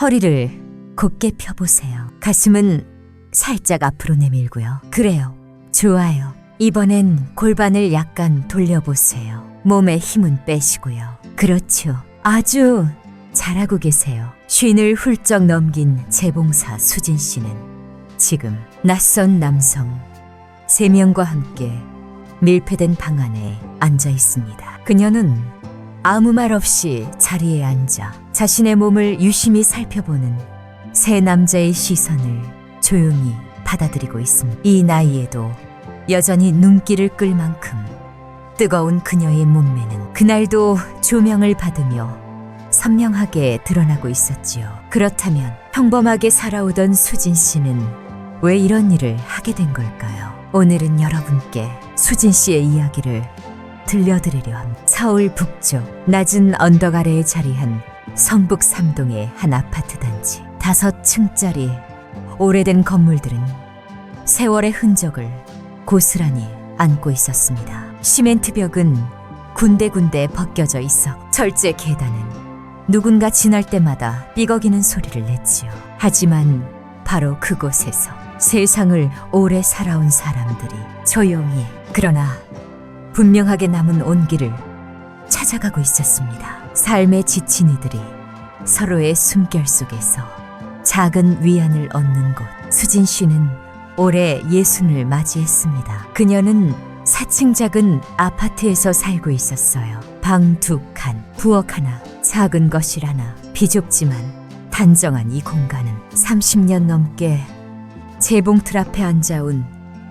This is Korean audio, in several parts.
허리를 곧게 펴보세요. 가슴은 살짝 앞으로 내밀고요. 그래요. 좋아요. 이번엔 골반을 약간 돌려보세요. 몸에 힘은 빼시고요. 그렇죠. 아주 잘하고 계세요. 쉰을 훌쩍 넘긴 재봉사 수진 씨는 지금 낯선 남성 3명과 함께 밀폐된 방 안에 앉아 있습니다. 그녀는 아무 말 없이 자리에 앉아 자신의 몸을 유심히 살펴보는 세 남자의 시선을 조용히 받아들이고 있습니다. 이 나이에도 여전히 눈길을 끌 만큼 뜨거운 그녀의 몸매는 그날도 조명을 받으며 선명하게 드러나고 있었지요. 그렇다면 평범하게 살아오던 수진 씨는 왜 이런 일을 하게 된 걸까요? 오늘은 여러분께 수진 씨의 이야기를 들려드리려 합니다. 서울 북쪽 낮은 언덕 아래에 자리한 성북 3동의 한 아파트 단지. 5층짜리 오래된 건물들은 세월의 흔적을 고스란히 안고 있었습니다. 시멘트 벽은 군데군데 벗겨져 있어 철제 계단은 누군가 지날 때마다 삐걱이는 소리를 냈지요. 하지만 바로 그곳에서 세상을 오래 살아온 사람들이 조용히 그러나 분명하게 남은 온기를 찾아가고 있었습니다. 삶에 지친 이들이 서로의 숨결 속에서 작은 위안을 얻는 곳. 수진 씨는 올해 60을 맞이했습니다. 그녀는 4층 작은 아파트에서 살고 있었어요. 방 2칸, 부엌 하나, 작은 거실 하나. 비좁지만 단정한 이 공간은 30년 넘게 재봉틀 앞에 앉아온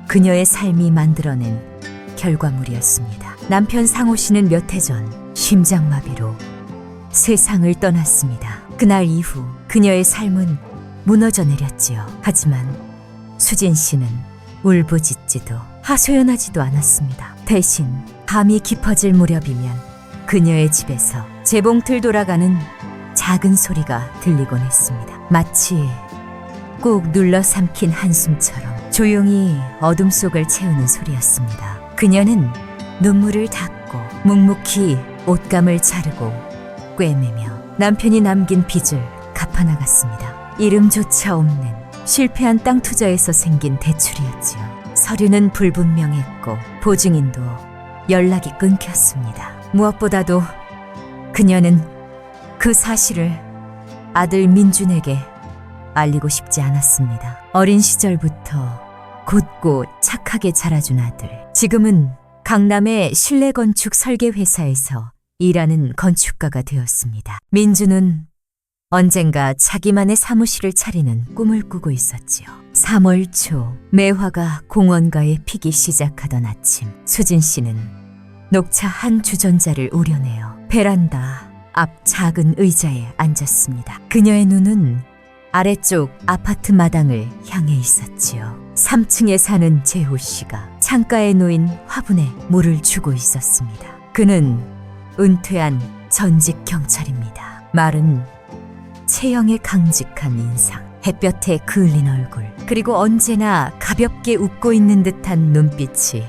그녀의 삶이 만들어낸 결과물이었습니다. 남편 상호 씨는 몇 해 전 심장마비로 세상을 떠났습니다. 그날 이후 그녀의 삶은 무너져 내렸지요. 하지만 수진 씨는 울부짖지도 하소연하지도 않았습니다. 대신 밤이 깊어질 무렵이면 그녀의 집에서 재봉틀 돌아가는 작은 소리가 들리곤 했습니다. 마치 꾹 눌러 삼킨 한숨처럼 조용히 어둠 속을 채우는 소리였습니다. 그녀는 눈물을 닦고 묵묵히 옷감을 자르고 꿰매며 남편이 남긴 빚을 갚아나갔습니다. 이름조차 없는 실패한 땅 투자에서 생긴 대출이었지요. 서류는 불분명했고 보증인도 연락이 끊겼습니다. 무엇보다도 그녀는 그 사실을 아들 민준에게 알리고 싶지 않았습니다. 어린 시절부터 곧고 착하게 자라준 아들. 지금은 강남의 실내 건축 설계 회사에서 일하는 건축가가 되었습니다. 민준은 언젠가 자기만의 사무실을 차리는 꿈을 꾸고 있었지요. 3월 초 매화가 공원가에 피기 시작하던 아침, 수진 씨는 녹차 한 주전자를 우려내어 베란다 앞 작은 의자에 앉았습니다. 그녀의 눈은 아래쪽 아파트 마당을 향해 있었지요. 3층에 사는 재호 씨가 창가에 놓인 화분에 물을 주고 있었습니다. 그는 은퇴한 전직 경찰입니다. 마른 체형의 강직한 인상, 햇볕에 그을린 얼굴, 그리고 언제나 가볍게 웃고 있는 듯한 눈빛이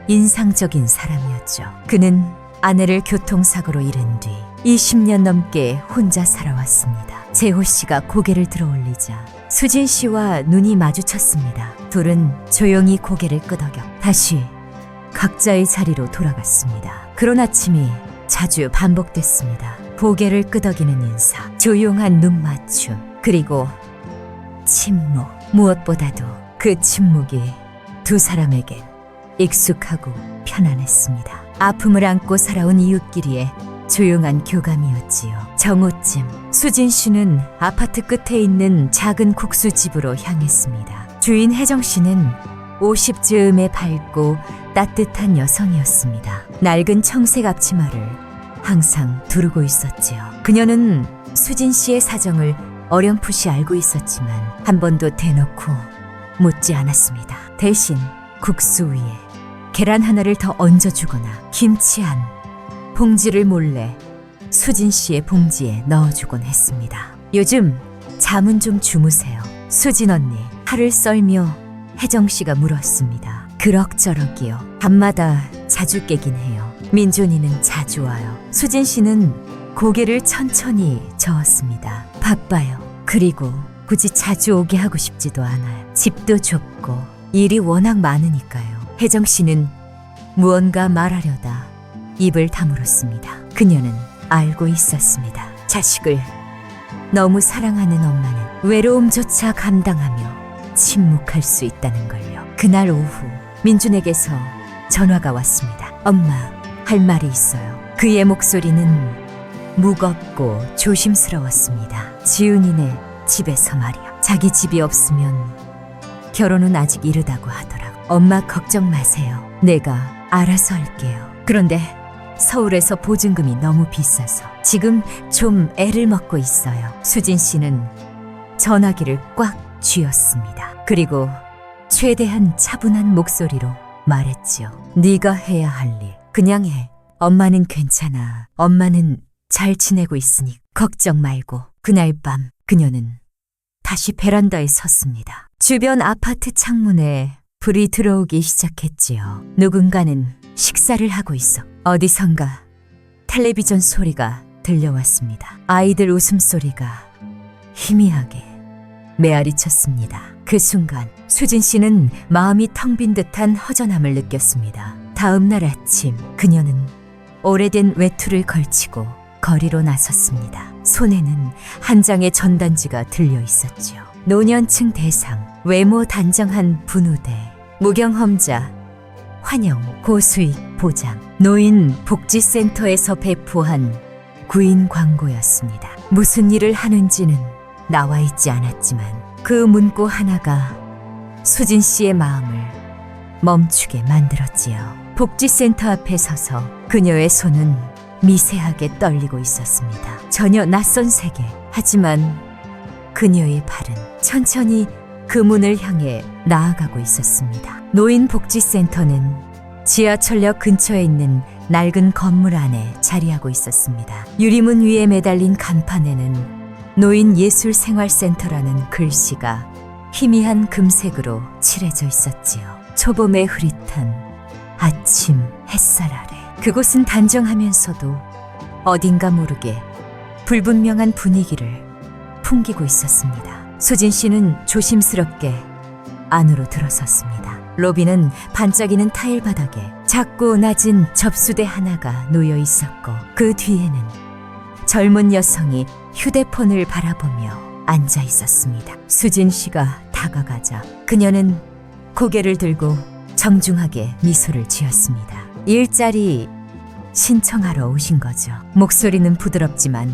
인상적인 사람이었죠. 그는 아내를 교통사고로 잃은 뒤 20년 넘게 혼자 살아왔습니다. 재호 씨가 고개를 들어 올리자 수진 씨와 눈이 마주쳤습니다. 둘은 조용히 고개를 끄덕여 다시 각자의 자리로 돌아갔습니다. 그런 아침이 자주 반복됐습니다. 고개를 끄덕이는 인사, 조용한 눈맞춤, 그리고 침묵. 무엇보다도 그 침묵이 두 사람에겐 익숙하고 편안했습니다. 아픔을 안고 살아온 이웃끼리의 조용한 교감이었지요. 정오쯤 수진 씨는 아파트 끝에 있는 작은 국수집으로 향했습니다. 주인 혜정 씨는 50즈음에 밝고 따뜻한 여성이었습니다. 낡은 청색 앞치마를 항상 두르고 있었지요. 그녀는 수진 씨의 사정을 어렴풋이 알고 있었지만 한 번도 대놓고 묻지 않았습니다. 대신 국수 위에 계란 하나를 더 얹어주거나 김치 한 봉지를 몰래 수진 씨의 봉지에 넣어주곤 했습니다. 요즘 잠은 좀 주무세요. 수진 언니, 팔을 썰며 혜정 씨가 물었습니다. 그럭저럭이요. 밤마다 자주 깨긴 해요. 민준이는 자주 와요. 수진 씨는 고개를 천천히 저었습니다. 바빠요. 그리고 굳이 자주 오게 하고 싶지도 않아요. 집도 좁고 일이 워낙 많으니까요. 혜정 씨는 무언가 말하려다 입을 다물었습니다. 그녀는 알고 있었습니다. 자식을 너무 사랑하는 엄마는 외로움조차 감당하며 침묵할 수 있다는 걸요. 그날 오후 민준에게서 전화가 왔습니다. 엄마, 할 말이 있어요. 그의 목소리는 무겁고 조심스러웠습니다. 지훈이네 집에서 말이야. 자기 집이 없으면 결혼은 아직 이르다고 하더라고. 엄마 걱정 마세요. 내가 알아서 할게요. 그런데 서울에서 보증금이 너무 비싸서 지금 좀 애를 먹고 있어요. 수진 씨는 전화기를 꽉 쥐었습니다. 그리고 최대한 차분한 목소리로 말했지요. 네가 해야 할 일 그냥 해. 엄마는 괜찮아. 엄마는 잘 지내고 있으니 걱정 말고. 그날 밤 그녀는 다시 베란다에 섰습니다. 주변 아파트 창문에 불이 들어오기 시작했지요. 누군가는 식사를 하고 있어 어디선가 텔레비전 소리가 들려왔습니다. 아이들 웃음소리가 희미하게 메아리쳤습니다. 그 순간 수진 씨는 마음이 텅 빈 듯한 허전함을 느꼈습니다. 다음 날 아침 그녀는 오래된 외투를 걸치고 거리로 나섰습니다. 손에는 한 장의 전단지가 들려 있었죠. 노년층 대상, 외모 단정한 분우대, 무경험자, 환영, 고수익 보장, 노인 복지센터에서 배포한 구인 광고였습니다. 무슨 일을 하는지는 나와 있지 않았지만 그 문구 하나가 수진 씨의 마음을 멈추게 만들었지요. 복지센터 앞에 서서 그녀의 손은 미세하게 떨리고 있었습니다. 전혀 낯선 세계. 하지만 그녀의 발은 천천히 그 문을 향해 나아가고 있었습니다. 노인복지센터는 지하철역 근처에 있는 낡은 건물 안에 자리하고 있었습니다. 유리문 위에 매달린 간판에는 노인예술생활센터라는 글씨가 희미한 금색으로 칠해져 있었지요. 초봄의 흐릿한 아침 햇살 아래 그곳은 단정하면서도 어딘가 모르게 불분명한 분위기를 풍기고 있었습니다. 수진 씨는 조심스럽게 안으로 들어섰습니다. 로비는 반짝이는 타일 바닥에 작고 낮은 접수대 하나가 놓여 있었고 그 뒤에는 젊은 여성이 휴대폰을 바라보며 앉아 있었습니다. 수진 씨가 다가가자 그녀는 고개를 들고 정중하게 미소를 지었습니다. 일자리 신청하러 오신 거죠. 목소리는 부드럽지만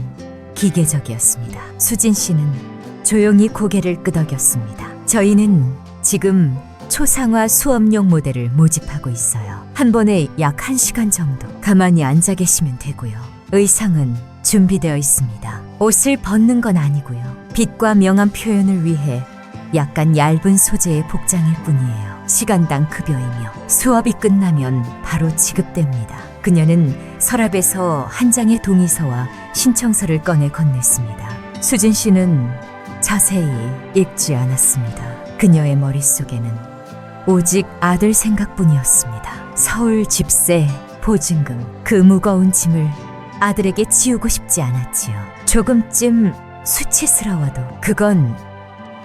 기계적이었습니다. 수진 씨는 조용히 고개를 끄덕였습니다. 저희는 지금 초상화 수업용 모델을 모집하고 있어요. 한 번에 약 1시간 정도 가만히 앉아 계시면 되고요. 의상은 준비되어 있습니다. 옷을 벗는 건 아니고요. 빛과 명암 표현을 위해 약간 얇은 소재의 복장일 뿐이에요. 시간당 급여이며 수업이 끝나면 바로 지급됩니다. 그녀는 서랍에서 한 장의 동의서와 신청서를 꺼내 건넸습니다. 수진 씨는 자세히 읽지 않았습니다. 그녀의 머릿속에는 오직 아들 생각뿐이었습니다. 서울 집세, 보증금, 그 무거운 짐을 아들에게 지우고 싶지 않았지요. 조금쯤 수치스러워도 그건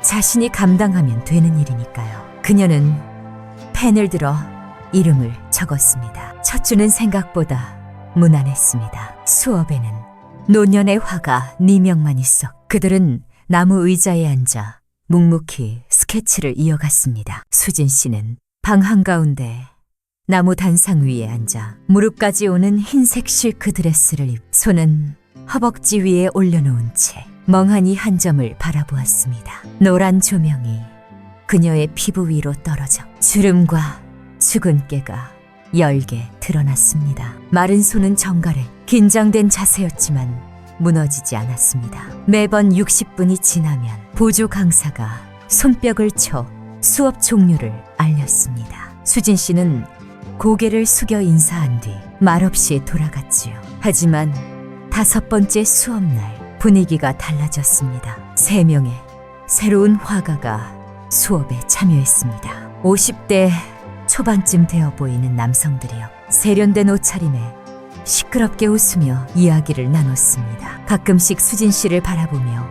자신이 감당하면 되는 일이니까요. 그녀는 펜을 들어 이름을 적었습니다. 첫 주는 생각보다 무난했습니다. 수업에는 노년의 화가 4명만 있어 그들은 나무 의자에 앉아 묵묵히 스케치를 이어갔습니다. 수진 씨는 방 한가운데 나무 단상 위에 앉아 무릎까지 오는 흰색 실크 드레스를 입 손은 허벅지 위에 올려놓은 채 멍하니 한 점을 바라보았습니다. 노란 조명이 그녀의 피부 위로 떨어져 주름과 주근깨가 열게 드러났습니다. 마른 손은 정갈해 긴장된 자세였지만 무너지지 않았습니다. 매번 60분이 지나면 보조 강사가 손뼉을 쳐 수업 종료를 알렸습니다. 수진 씨는 고개를 숙여 인사한 뒤 말없이 돌아갔지요. 하지만 5번째 수업날 분위기가 달라졌습니다. 3명의 새로운 화가가 수업에 참여했습니다. 50대 초반쯤 되어 보이는 남성들이요. 세련된 옷차림에 시끄럽게 웃으며 이야기를 나눴습니다. 가끔씩 수진 씨를 바라보며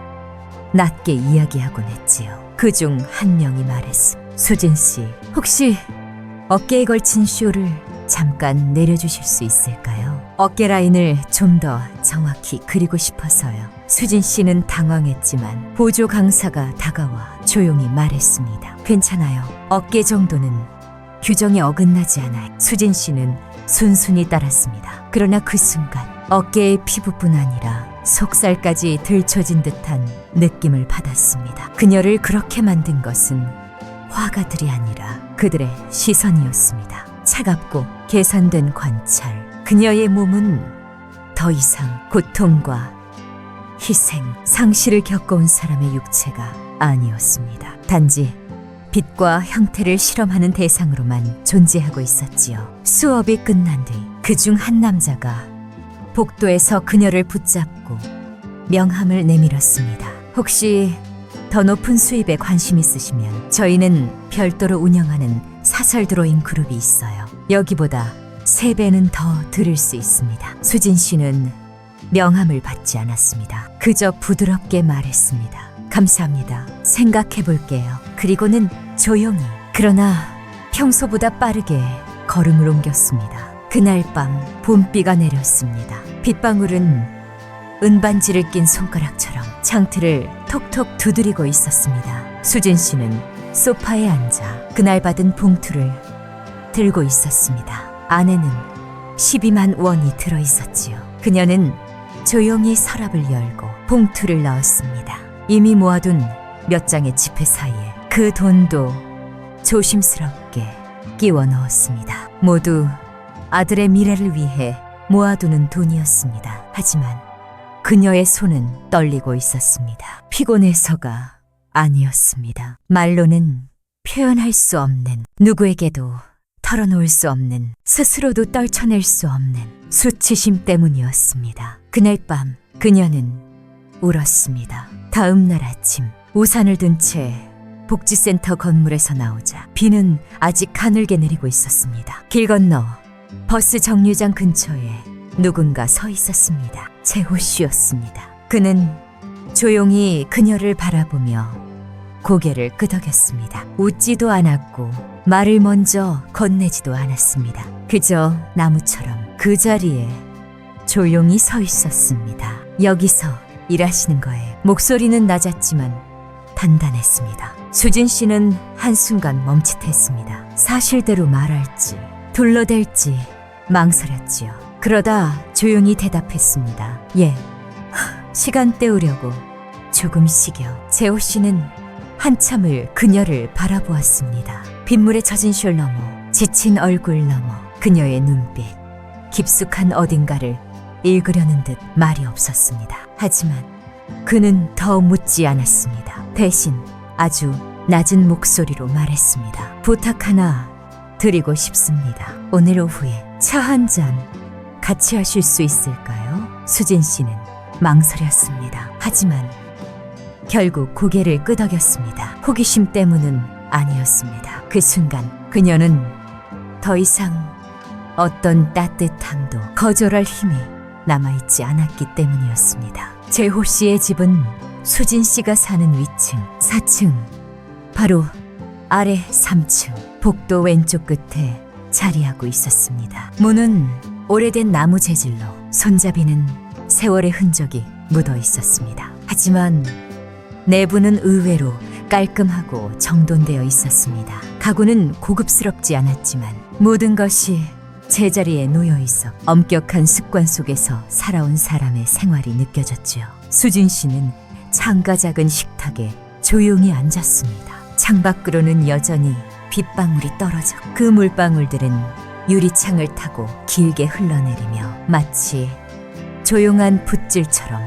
낮게 이야기하곤 했지요. 그중 한 명이 말했음. 수진 씨, 혹시 어깨에 걸친 쇼를 잠깐 내려주실 수 있을까요? 어깨 라인을 좀 더 정확히 그리고 싶어서요. 수진 씨는 당황했지만 보조 강사가 다가와 조용히 말했습니다. 괜찮아요. 어깨 정도는 규정에 어긋나지 않아요. 수진 씨는 순순히 따랐습니다. 그러나 그 순간 어깨의 피부뿐 아니라 속살까지 들춰진 듯한 느낌을 받았습니다. 그녀를 그렇게 만든 것은 화가들이 아니라 그들의 시선이었습니다. 차갑고 계산된 관찰. 그녀의 몸은 더 이상 고통과 희생, 상실을 겪어온 사람의 육체가 아니었습니다. 단지 빛과 형태를 실험하는 대상으로만 존재하고 있었지요. 수업이 끝난 뒤 그중 한 남자가 복도에서 그녀를 붙잡고 명함을 내밀었습니다. 혹시 더 높은 수입에 관심 있으시면 저희는 별도로 운영하는 사설 드로잉 그룹이 있어요. 여기보다 3배는 더 들을 수 있습니다. 수진 씨는 명함을 받지 않았습니다. 그저 부드럽게 말했습니다. 감사합니다. 생각해 볼게요. 그리고는 조용히, 그러나 평소보다 빠르게 걸음을 옮겼습니다. 그날 밤 봄비가 내렸습니다. 빗방울은 은반지를 낀 손가락처럼 창틀을 톡톡 두드리고 있었습니다. 수진 씨는 소파에 앉아 그날 받은 봉투를 들고 있었습니다. 안에는 12만 원이 들어있었지요. 그녀는 조용히 서랍을 열고 봉투를 넣었습니다. 이미 모아둔 몇 장의 지폐 사이에 그 돈도 조심스럽게 끼워 넣었습니다. 모두 아들의 미래를 위해 모아두는 돈이었습니다. 하지만 그녀의 손은 떨리고 있었습니다. 피곤해서가 아니었습니다. 말로는 표현할 수 없는, 누구에게도 털어놓을 수 없는, 스스로도 떨쳐낼 수 없는 수치심 때문이었습니다. 그날 밤 그녀는 울었습니다. 다음 날 아침 우산을 든 채 복지센터 건물에서 나오자 비는 아직 가늘게 내리고 있었습니다. 길 건너 버스 정류장 근처에 누군가 서 있었습니다. 재호 씨였습니다. 그는 조용히 그녀를 바라보며 고개를 끄덕였습니다. 웃지도 않았고 말을 먼저 건네지도 않았습니다. 그저 나무처럼 그 자리에 조용히 서 있었습니다. 여기서 일하시는 거예요. 목소리는 낮았지만 단단했습니다. 수진 씨는 한순간 멈칫했습니다. 사실대로 말할지 둘러댈지 망설였지요. 그러다 조용히 대답했습니다. 예, 시간 때우려고 조금씩요. 재호 씨는 한참을 그녀를 바라보았습니다. 빗물에 젖은 숄 너머, 지친 얼굴 너머, 그녀의 눈빛, 깊숙한 어딘가를 읽으려는 듯 말이 없었습니다. 하지만 그는 더 묻지 않았습니다. 대신 아주 낮은 목소리로 말했습니다. 부탁 하나 드리고 싶습니다. 오늘 오후에 차 한 잔 같이 하실 수 있을까요? 수진 씨는 망설였습니다. 하지만 결국 고개를 끄덕였습니다. 호기심 때문은 아니었습니다. 그 순간 그녀는 더 이상 어떤 따뜻함도 거절할 힘이 남아있지 않았기 때문이었습니다. 재호 씨의 집은 수진 씨가 사는 위층 4층, 바로 아래 3층 복도 왼쪽 끝에 자리하고 있었습니다. 문은 오래된 나무 재질로 손잡이는 세월의 흔적이 묻어 있었습니다. 하지만 내부는 의외로 깔끔하고 정돈되어 있었습니다. 가구는 고급스럽지 않았지만 모든 것이 제자리에 놓여 있어 엄격한 습관 속에서 살아온 사람의 생활이 느껴졌지요. 수진 씨는 창가 작은 식탁에 조용히 앉았습니다. 창밖으로는 여전히 빗방울이 떨어져 그 물방울들은 유리창을 타고 길게 흘러내리며 마치 조용한 붓질처럼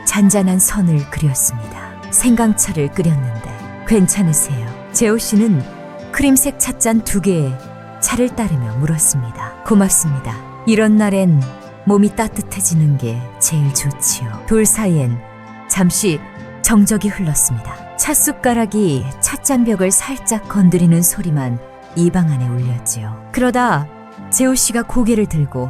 잔잔한 선을 그렸습니다. 생강차를 끓였는데 괜찮으세요? 재호 씨는 크림색 찻잔 2개에 차를 따르며 물었습니다. 고맙습니다. 이런 날엔 몸이 따뜻해지는 게 제일 좋지요. 돌 사이엔 잠시 정적이 흘렀습니다. 찻숟가락이 찻잔벽을 살짝 건드리는 소리만 이 방 안에 울렸지요. 그러다 재호 씨가 고개를 들고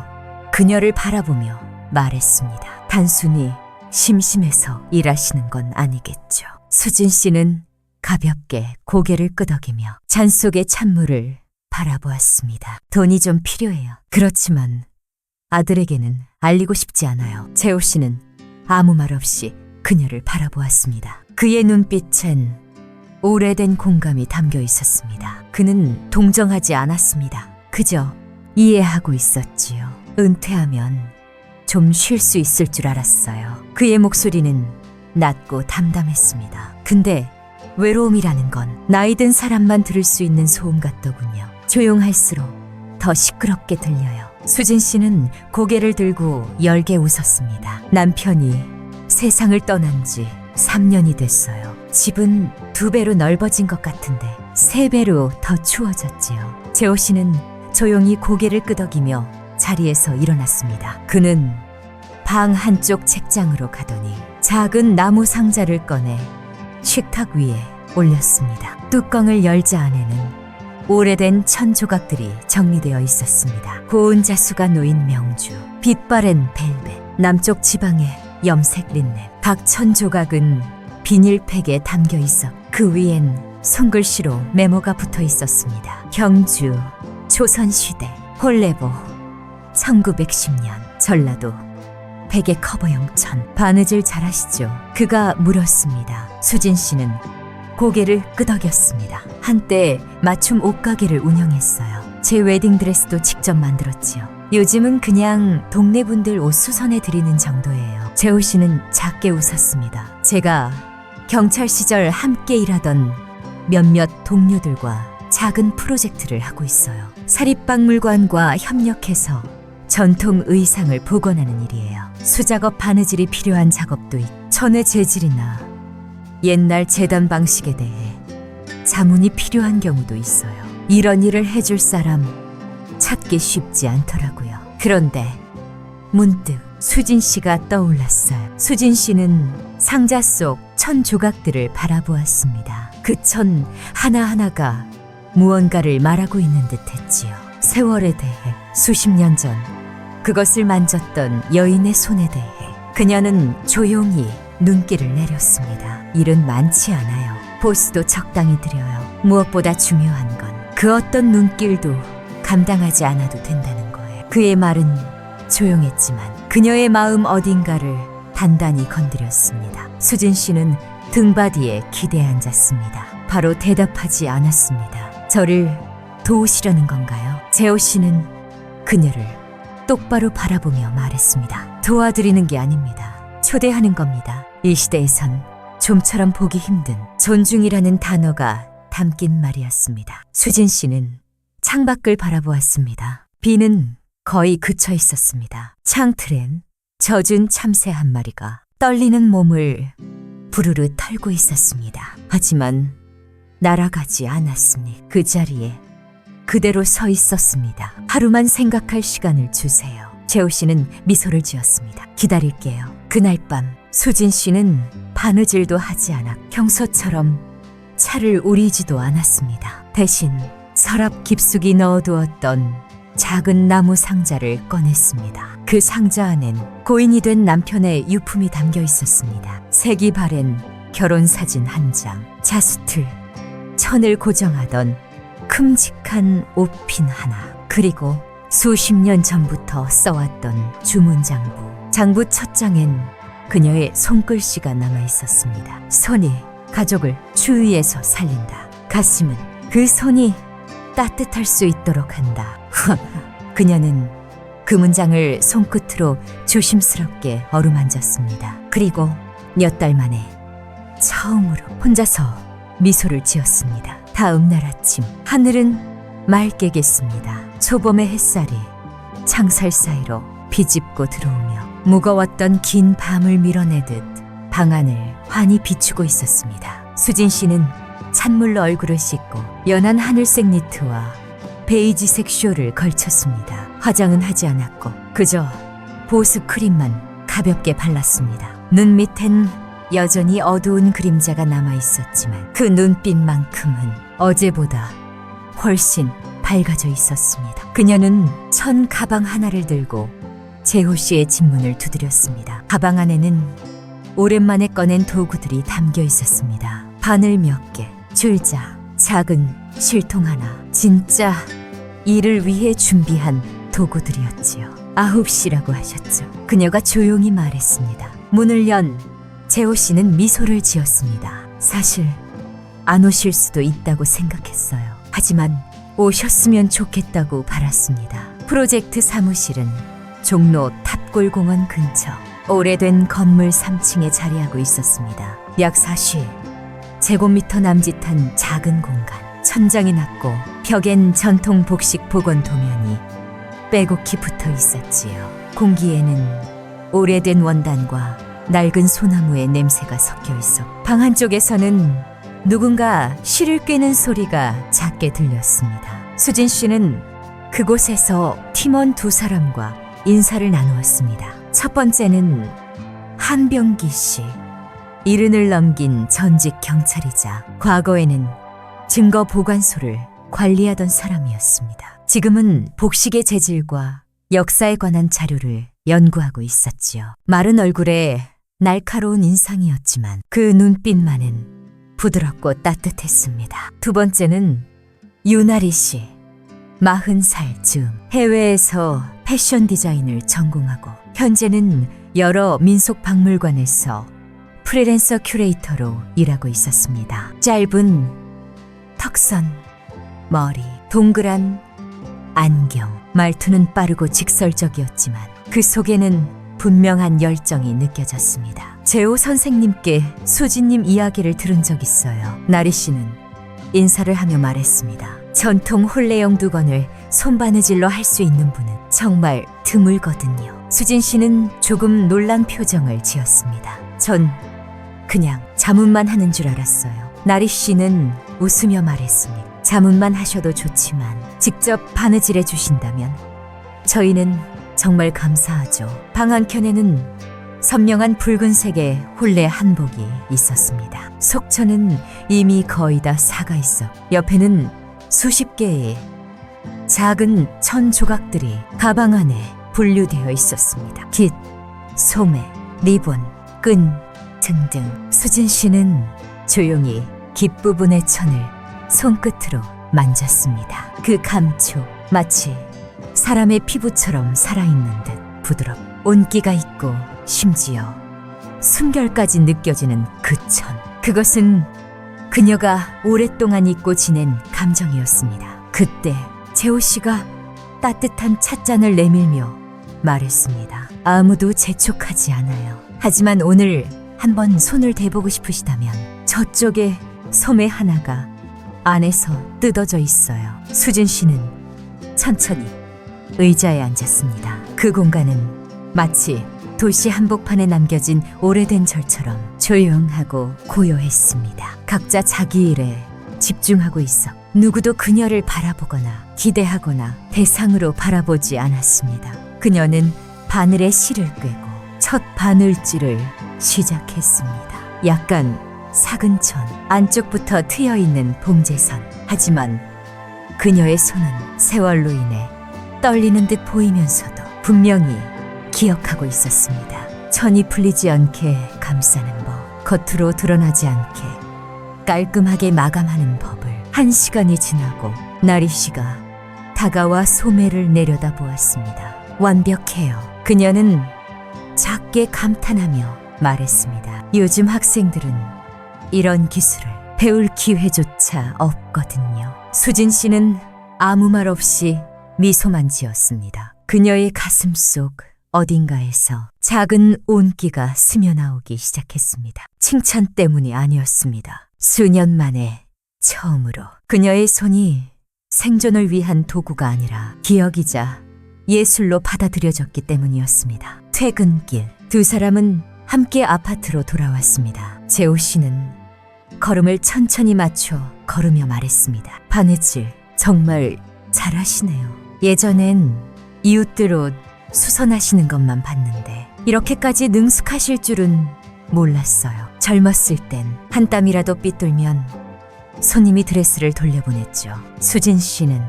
그녀를 바라보며 말했습니다. 단순히 심심해서 일하시는 건 아니겠죠. 수진 씨는 가볍게 고개를 끄덕이며 잔 속의 찬물을 바라보았습니다. 돈이 좀 필요해요. 그렇지만 아들에게는 알리고 싶지 않아요. 재호 씨는 아무 말 없이 그녀를 바라보았습니다. 그의 눈빛엔 오래된 공감이 담겨 있었습니다. 그는 동정하지 않았습니다. 그저 이해하고 있었지요. 은퇴하면 좀 쉴 수 있을 줄 알았어요. 그의 목소리는 낮고 담담했습니다. 근데 외로움이라는 건 나이 든 사람만 들을 수 있는 소음 같더군요. 조용할수록 더 시끄럽게 들려요. 수진 씨는 고개를 들고 열게 웃었습니다. 남편이 세상을 떠난 지 3년이 됐어요. 집은 2배로 넓어진 것 같은데 3배로 더 추워졌지요. 재호 씨는 조용히 고개를 끄덕이며 자리에서 일어났습니다. 그는 방 한쪽 책장으로 가더니 작은 나무 상자를 꺼내 식탁 위에 올렸습니다. 뚜껑을 열자 안에는 오래된 천 조각들이 정리되어 있었습니다. 고운 자수가 놓인 명주, 빛바랜 벨벳, 남쪽 지방의 염색 린넨. 각 천 조각은 비닐팩에 담겨 있어 그 위엔 손글씨로 메모가 붙어 있었습니다. 경주, 조선시대, 홀레보, 1910년, 전라도, 베개 커버 영천. 바느질 잘하시죠? 그가 물었습니다. 수진 씨는 고개를 끄덕였습니다. 한때 맞춤 옷가게를 운영했어요. 제 웨딩드레스도 직접 만들었지요. 요즘은 그냥 동네 분들 옷 수선해 드리는 정도예요. 재호 씨는 작게 웃었습니다. 제가 경찰 시절 함께 일하던 몇몇 동료들과 작은 프로젝트를 하고 있어요. 사립박물관과 협력해서 전통 의상을 복원하는 일이에요. 수작업 바느질이 필요한 작업도 있고 천의 재질이나 옛날 재단 방식에 대해 자문이 필요한 경우도 있어요. 이런 일을 해줄 사람 찾기 쉽지 않더라고요. 그런데 문득 수진 씨가 떠올랐어요. 수진 씨는 상자 속 천 조각들을 바라보았습니다. 그 천 하나하나가 무언가를 말하고 있는 듯 했지요. 세월에 대해, 수십 년 전 그것을 만졌던 여인의 손에 대해. 그녀는 조용히 눈길을 내렸습니다. 일은 많지 않아요. 보수도 적당히 드려요. 무엇보다 중요한 건 그 어떤 눈길도 감당하지 않아도 된다는 거예요. 그의 말은 조용했지만 그녀의 마음 어딘가를 단단히 건드렸습니다. 수진 씨는 등받이에 기대 앉았습니다. 바로 대답하지 않았습니다. 저를 도우시려는 건가요? 재호 씨는 그녀를 똑바로 바라보며 말했습니다. 도와드리는 게 아닙니다. 초대하는 겁니다. 이 시대에선 좀처럼 보기 힘든 존중이라는 단어가 담긴 말이었습니다. 수진 씨는 창밖을 바라보았습니다. 비는 거의 그쳐 있었습니다. 창틀엔 젖은 참새 한 마리가 떨리는 몸을 부르르 털고 있었습니다. 하지만 날아가지 않았으니 그 자리에 그대로 서 있었습니다. 하루만 생각할 시간을 주세요. 재호 씨는 미소를 지었습니다. 기다릴게요. 그날 밤 수진 씨는 바느질도 하지 않아 평소처럼 차를 우리지도 않았습니다. 대신 서랍 깊숙이 넣어두었던 작은 나무 상자를 꺼냈습니다. 그 상자 안엔 고인이 된 남편의 유품이 담겨 있었습니다. 색이 바랜 결혼사진 한 장, 자수틀, 천을 고정하던 큼직한 옷핀 하나, 그리고 수십 년 전부터 써왔던 주문장부. 장부 첫 장엔 그녀의 손글씨가 남아 있었습니다. 손이 가족을 추위에서 살린다. 가슴은 그 손이 따뜻할 수 있도록 한다. 그녀는 그 문장을 손끝으로 조심스럽게 어루만졌습니다. 그리고 몇 달 만에 처음으로 혼자서 미소를 지었습니다. 다음 날 아침 하늘은 맑게 겠습니다. 초봄의 햇살이 창살 사이로 비집고 들어오며 무거웠던 긴 밤을 밀어내듯 방 안을 환히 비추고 있었습니다. 수진 씨는 찬물로 얼굴을 씻고 연한 하늘색 니트와 베이지색 쇼를 걸쳤습니다. 화장은 하지 않았고 그저 보습 크림만 가볍게 발랐습니다. 눈 밑엔 여전히 어두운 그림자가 남아 있었지만 그 눈빛만큼은 어제보다 훨씬 밝아져 있었습니다. 그녀는 천 가방 하나를 들고 재호 씨의 집문을 두드렸습니다. 가방 안에는 오랜만에 꺼낸 도구들이 담겨 있었습니다. 바늘 몇 개, 줄자, 작은 실통 하나. 진짜 일을 위해 준비한 도구들이었지요. 9시라고 하셨죠. 그녀가 조용히 말했습니다. 문을 연 재호 씨는 미소를 지었습니다. 사실 안 오실 수도 있다고 생각했어요. 하지만 오셨으면 좋겠다고 바랐습니다. 프로젝트 사무실은 종로 탑골공원 근처 오래된 건물 3층에 자리하고 있었습니다. 약 40제곱미터 남짓한 작은 공간. 천장이 낮고 벽엔 전통 복식 복원 도면이 빼곡히 붙어 있었지요. 공기에는 오래된 원단과 낡은 소나무의 냄새가 섞여 있어 방 한쪽에서는 누군가 실을 꿰는 소리가 작게 들렸습니다. 수진 씨는 그곳에서 팀원 2사람과 인사를 나누었습니다. 첫 번째는 한병기 씨. 70을 넘긴 전직 경찰이자 과거에는 증거 보관소를 관리하던 사람이었습니다. 지금은 복식의 재질과 역사에 관한 자료를 연구하고 있었지요. 마른 얼굴에 날카로운 인상이었지만 그 눈빛만은 부드럽고 따뜻했습니다. 두 번째는 유나리 씨. 40살 즈음 해외에서 패션 디자인을 전공하고 현재는 여러 민속 박물관에서 프리랜서 큐레이터로 일하고 있었습니다. 짧은 턱선, 머리, 동그란 안경. 말투는 빠르고 직설적이었지만 그 속에는 분명한 열정이 느껴졌습니다. 재호 선생님께 수진님 이야기를 들은 적 있어요. 나리 씨는 인사를 하며 말했습니다. 전통 홀레형 두건을 손바느질로 할 수 있는 분은 정말 드물거든요. 수진 씨는 조금 놀란 표정을 지었습니다. 전 그냥 자문만 하는 줄 알았어요. 나리 씨는 웃으며 말했습니다. 자문만 하셔도 좋지만 직접 바느질해 주신다면 저희는 정말 감사하죠. 방 한켠에는 선명한 붉은색의 홀레 한복이 있었습니다. 속천은 이미 거의 다 사가 있어 옆에는 수십 개의 작은 천 조각들이 가방 안에 분류되어 있었습니다. 깃, 소매, 리본, 끈 등등. 수진 씨는 조용히 깃부분의 천을 손끝으로 만졌습니다. 그 감촉 마치 사람의 피부처럼 살아있는 듯 부드럽고 온기가 있고 심지어 숨결까지 느껴지는 그 천. 그것은 그녀가 오랫동안 잊고 지낸 감정이었습니다. 그때 재호 씨가 따뜻한 찻잔을 내밀며 말했습니다. 아무도 재촉하지 않아요. 하지만 오늘 한번 손을 대보고 싶으시다면 저쪽에 소매 하나가 안에서 뜯어져 있어요. 수진 씨는 천천히 의자에 앉았습니다. 그 공간은 마치 도시 한복판에 남겨진 오래된 절처럼 조용하고 고요했습니다. 각자 자기 일에 집중하고 있어 누구도 그녀를 바라보거나 기대하거나 대상으로 바라보지 않았습니다. 그녀는 바늘에 실을 꿰고 첫 바늘질을 시작했습니다. 약간 사근천, 안쪽부터 트여있는 봉제선. 하지만 그녀의 손은 세월로 인해 떨리는 듯 보이면서도 분명히 기억하고 있었습니다. 천이 풀리지 않게 감싸는 법, 겉으로 드러나지 않게 깔끔하게 마감하는 법을. 1시간이 지나고 나리 씨가 다가와 소매를 내려다 보았습니다. 완벽해요. 그녀는 작게 감탄하며 말했습니다. 요즘 학생들은 이런 기술을 배울 기회조차 없거든요. 수진 씨는 아무 말 없이 미소만 지었습니다. 그녀의 가슴 속 어딘가에서 작은 온기가 스며나오기 시작했습니다. 칭찬 때문이 아니었습니다. 수년 만에 처음으로 그녀의 손이 생존을 위한 도구가 아니라 기억이자 예술로 받아들여졌기 때문이었습니다. 퇴근길, 2사람은 함께 아파트로 돌아왔습니다. 재호 씨는 걸음을 천천히 맞춰 걸으며 말했습니다. 바느질 정말 잘하시네요. 예전엔 이웃들 옷 수선하시는 것만 봤는데 이렇게까지 능숙하실 줄은 몰랐어요. 젊었을 땐 한 땀이라도 삐뚤면 손님이 드레스를 돌려보냈죠. 수진 씨는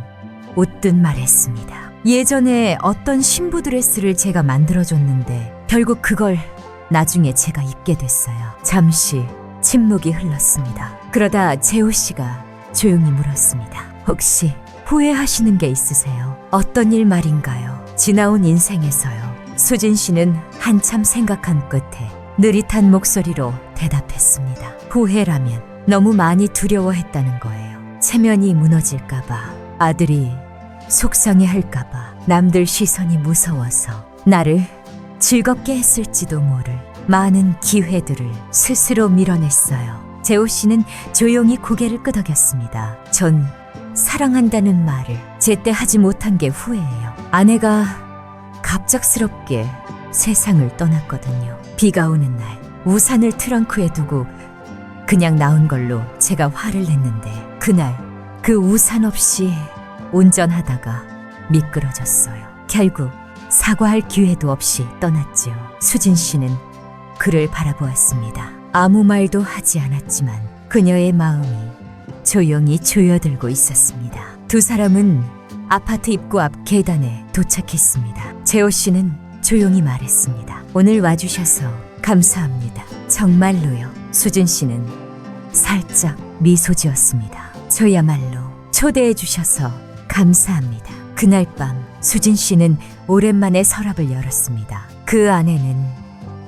웃듯 말했습니다. 예전에 어떤 신부 드레스를 제가 만들어줬는데 결국 그걸 나중에 제가 입게 됐어요. 잠시 침묵이 흘렀습니다. 그러다 재호 씨가 조용히 물었습니다. 혹시 후회하시는 게 있으세요? 어떤 일 말인가요? 지나온 인생에서요. 수진 씨는 한참 생각한 끝에 느릿한 목소리로 대답했습니다. 후회라면 너무 많이 두려워했다는 거예요. 체면이 무너질까봐, 아들이 속상해할까봐, 남들 시선이 무서워서 나를 즐겁게 했을지도 모를 많은 기회들을 스스로 밀어냈어요. 재호 씨는 조용히 고개를 끄덕였습니다. 전 사랑한다는 말을 제때 하지 못한 게 후회해요. 아내가 갑작스럽게 세상을 떠났거든요. 비가 오는 날 우산을 트렁크에 두고 그냥 나온 걸로 제가 화를 냈는데 그날 그 우산 없이 운전하다가 미끄러졌어요. 결국 사과할 기회도 없이 떠났지요. 수진 씨는 그를 바라보았습니다. 아무 말도 하지 않았지만 그녀의 마음이 조용히 조여들고 있었습니다. 두 사람은 아파트 입구 앞 계단에 도착했습니다. 재호 씨는 조용히 말했습니다. 오늘 와주셔서 감사합니다. 정말로요. 수진 씨는 살짝 미소 지었습니다. 저야말로 초대해 주셔서 감사합니다. 그날 밤 수진 씨는 오랜만에 서랍을 열었습니다. 그 안에는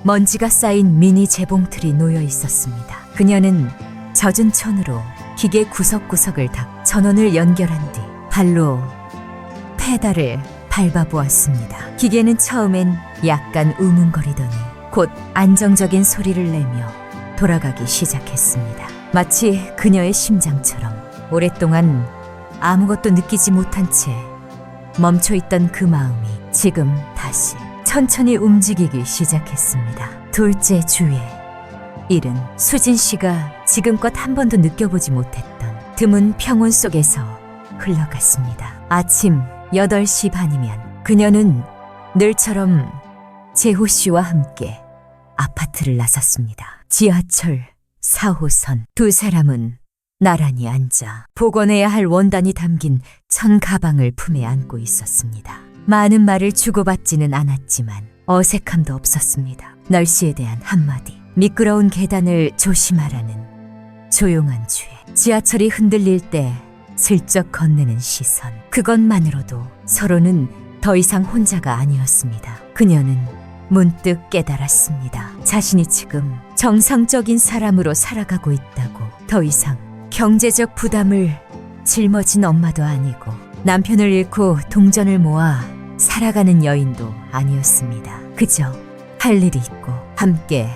먼지가 쌓인 미니 재봉틀이 놓여 있었습니다. 그녀는 젖은 천으로 기계 구석구석을 닦 전원을 연결한 뒤 발로 페달을 밟아보았습니다. 기계는 처음엔 약간 우문거리더니 곧 안정적인 소리를 내며 돌아가기 시작했습니다. 마치 그녀의 심장처럼 오랫동안 아무것도 느끼지 못한 채 멈춰있던 그 마음이 지금 다시 천천히 움직이기 시작했습니다. 둘째 주에 일은 수진 씨가 지금껏 한 번도 느껴보지 못했던 드문 평온 속에서 흘러갔습니다. 아침 8시 반이면 그녀는 늘처럼 재호 씨와 함께 아파트를 나섰습니다. 지하철 4호선 두 사람은 나란히 앉아 복원해야 할 원단이 담긴 천 가방을 품에 안고 있었습니다. 많은 말을 주고받지는 않았지만 어색함도 없었습니다. 날씨에 대한 한마디, 미끄러운 계단을 조심하라는 조용한 주에, 지하철이 흔들릴 때 슬쩍 건네는 시선, 그것만으로도 서로는 더 이상 혼자가 아니었습니다. 그녀는 문득 깨달았습니다. 자신이 지금 정상적인 사람으로 살아가고 있다고. 더 이상 경제적 부담을 짊어진 엄마도 아니고 남편을 잃고 동전을 모아 살아가는 여인도 아니었습니다. 그저 할 일이 있고 함께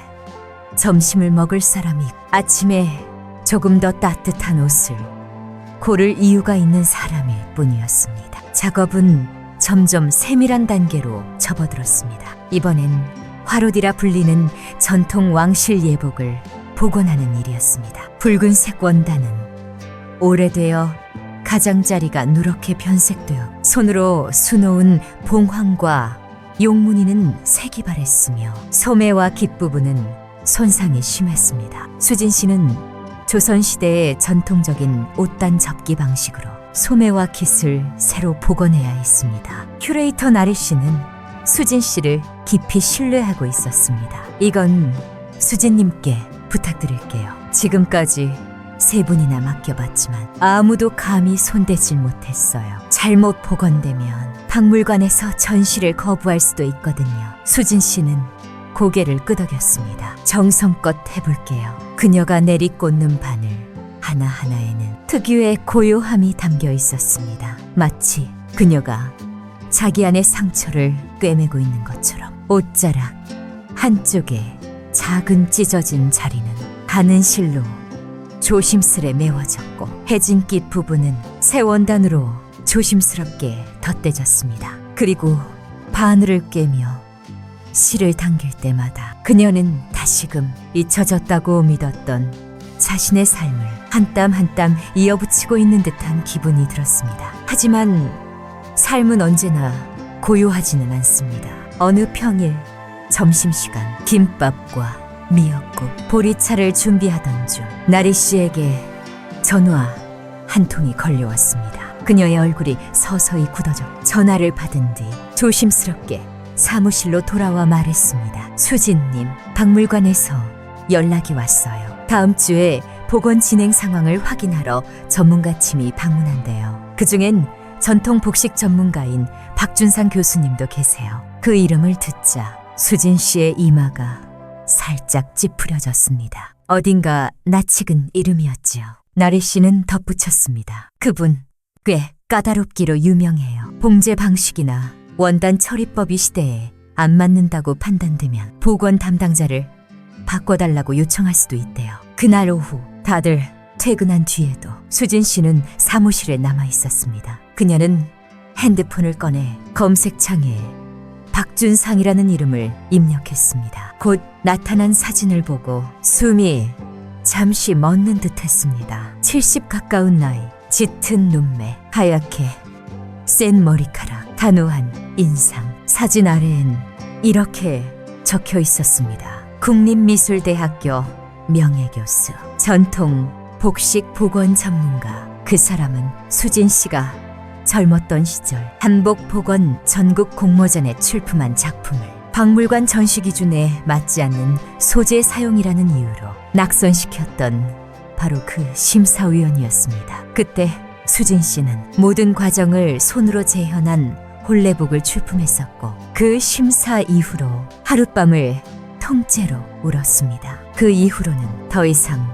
점심을 먹을 사람이 있고 아침에 조금 더 따뜻한 옷을 고를 이유가 있는 사람일 뿐이었습니다. 작업은 점점 세밀한 단계로 접어들었습니다. 이번엔 화롯이라 불리는 전통 왕실 예복을 복원하는 일이었습니다. 붉은색 원단은 오래되어 가장자리가 누렇게 변색되어 손으로 수놓은 봉황과 용무늬는 색이 바랬으며 소매와 깃부분은 손상이 심했습니다. 수진 씨는 조선시대의 전통적인 옷단 접기 방식으로 소매와 깃을 새로 복원해야 했습니다. 큐레이터 나리 씨는 수진 씨를 깊이 신뢰하고 있었습니다. 이건 수진님께 부탁드릴게요. 지금까지 3분이나 맡겨봤지만 아무도 감히 손대질 못했어요. 잘못 복원되면 박물관에서 전시를 거부할 수도 있거든요. 수진 씨는 고개를 끄덕였습니다. 정성껏 해볼게요. 그녀가 내리꽂는 바늘 하나하나에는 특유의 고요함이 담겨 있었습니다. 마치 그녀가 자기 안의 상처를 꿰매고 있는 것처럼. 옷자락 한쪽에 작은 찢어진 자리는 가는 실로 조심스레 메워졌고 해진 깃 부분은 새 원단으로 조심스럽게 덧대졌습니다. 그리고 바늘을 꿰며 실을 당길 때마다 그녀는 다시금 잊혀졌다고 믿었던 자신의 삶을 한 땀 한 땀 이어붙이고 있는 듯한 기분이 들었습니다. 하지만 삶은 언제나 고요하지는 않습니다. 어느 평일 점심시간 김밥과 미역국, 보리차를 준비하던 중 나리 씨에게 전화 한 통이 걸려왔습니다. 그녀의 얼굴이 서서히 굳어져 전화를 받은 뒤 조심스럽게 사무실로 돌아와 말했습니다. 수진님, 박물관에서 연락이 왔어요. 다음 주에 복원 진행 상황을 확인하러 전문가 팀이 방문한대요. 그중엔 전통 복식 전문가인 박준상 교수님도 계세요. 그 이름을 듣자 수진 씨의 이마가 살짝 찌푸려졌습니다. 어딘가 낯익은 이름이었지요. 나리 씨는 덧붙였습니다. 그분 꽤 까다롭기로 유명해요. 봉제 방식이나 원단 처리법이 시대에 안 맞는다고 판단되면 복원 담당자를 바꿔달라고 요청할 수도 있대요. 그날 오후 다들 퇴근한 뒤에도 수진 씨는 사무실에 남아 있었습니다. 그녀는 핸드폰을 꺼내 검색창에 박준상이라는 이름을 입력했습니다. 곧 나타난 사진을 보고 숨이 잠시 멎는 듯 했습니다. 70 가까운 나이, 짙은 눈매, 하얗게 센 머리카락, 단호한 인상. 사진 아래엔 이렇게 적혀 있었습니다. 국립미술대학교 명예교수, 전통 복식 복원 전문가. 그 사람은 수진 씨가 젊었던 시절 한복 복원 전국 공모전에 출품한 작품을 박물관 전시 기준에 맞지 않는 소재 사용이라는 이유로 낙선시켰던 바로 그 심사위원이었습니다. 그때 수진 씨는 모든 과정을 손으로 재현한 혼례복을 출품했었고 그 심사 이후로 하룻밤을 통째로 울었습니다. 그 이후로는 더 이상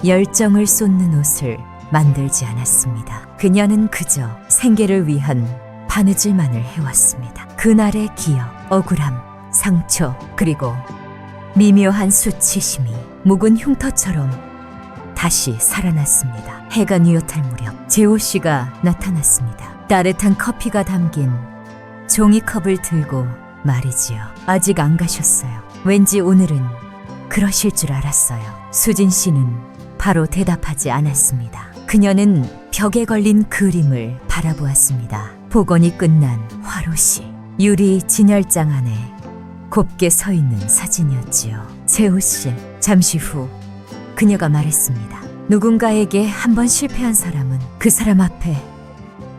열정을 쏟는 옷을 만들지 않았습니다. 그녀는 그저 생계를 위한 바느질만을 해왔습니다. 그날의 기억, 억울함, 상처, 그리고 미묘한 수치심이 묵은 흉터처럼 다시 살아났습니다. 해가 뉘엿할 무렵 재호 씨가 나타났습니다. 따뜻한 커피가 담긴 종이컵을 들고 말이지요. 아직 안 가셨어요. 왠지 오늘은 그러실 줄 알았어요. 수진 씨는 바로 대답하지 않았습니다. 그녀는 벽에 걸린 그림을 바라보았습니다. 복원이 끝난 화로시, 유리 진열장 안에 곱게 서 있는 사진이었지요. 재호 씨, 잠시 후 그녀가 말했습니다. 누군가에게 한번 실패한 사람은 그 사람 앞에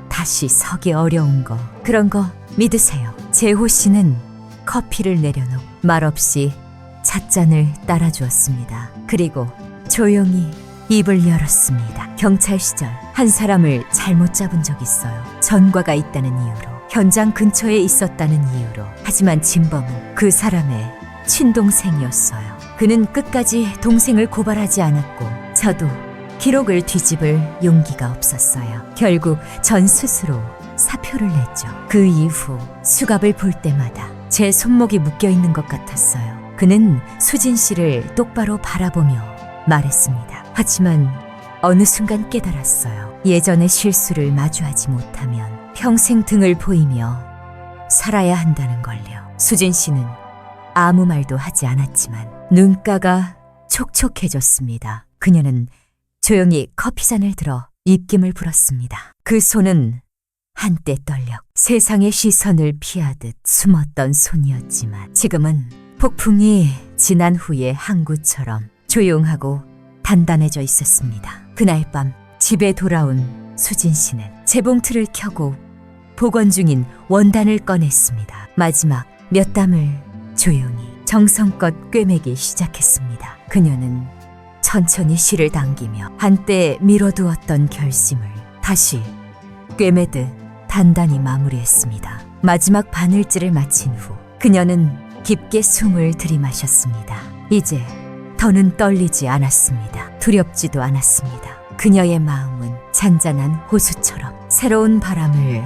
다시 서기 어려운 거, 그런 거 믿으세요. 재호 씨는 커피를 내려놓고 말없이 찻잔을 따라주었습니다. 그리고 조용히 입을 열었습니다. 경찰 시절 한 사람을 잘못 잡은 적 있어요. 전과가 있다는 이유로, 현장 근처에 있었다는 이유로. 하지만 진범은 그 사람의 친동생이었어요. 그는 끝까지 동생을 고발하지 않았고 저도 기록을 뒤집을 용기가 없었어요. 결국 전 스스로 사표를 냈죠. 그 이후 수갑을 볼 때마다 제 손목이 묶여 있는 것 같았어요. 그는 수진 씨를 똑바로 바라보며 말했습니다. 하지만 어느 순간 깨달았어요. 예전의 실수를 마주하지 못하면 평생 등을 보이며 살아야 한다는 걸요. 수진 씨는 아무 말도 하지 않았지만 눈가가 촉촉해졌습니다. 그녀는 조용히 커피잔을 들어 입김을 불었습니다. 그 손은 한때 떨려 세상의 시선을 피하듯 숨었던 손이었지만 지금은 폭풍이 지난 후의 항구처럼 조용하고 단단해져 있었습니다. 그날 밤 집에 돌아온 수진 씨는 재봉틀을 켜고 복원 중인 원단을 꺼냈습니다. 마지막 몇 담을 조용히 정성껏 꿰매기 시작했습니다. 그녀는 천천히 실을 당기며 한때 미뤄두었던 결심을 다시 꿰매듯 단단히 마무리했습니다. 마지막 바늘질을 마친 후 그녀는 깊게 숨을 들이마셨습니다. 이제 더는 떨리지 않았습니다. 두렵지도 않았습니다. 그녀의 마음은 잔잔한 호수처럼 새로운 바람을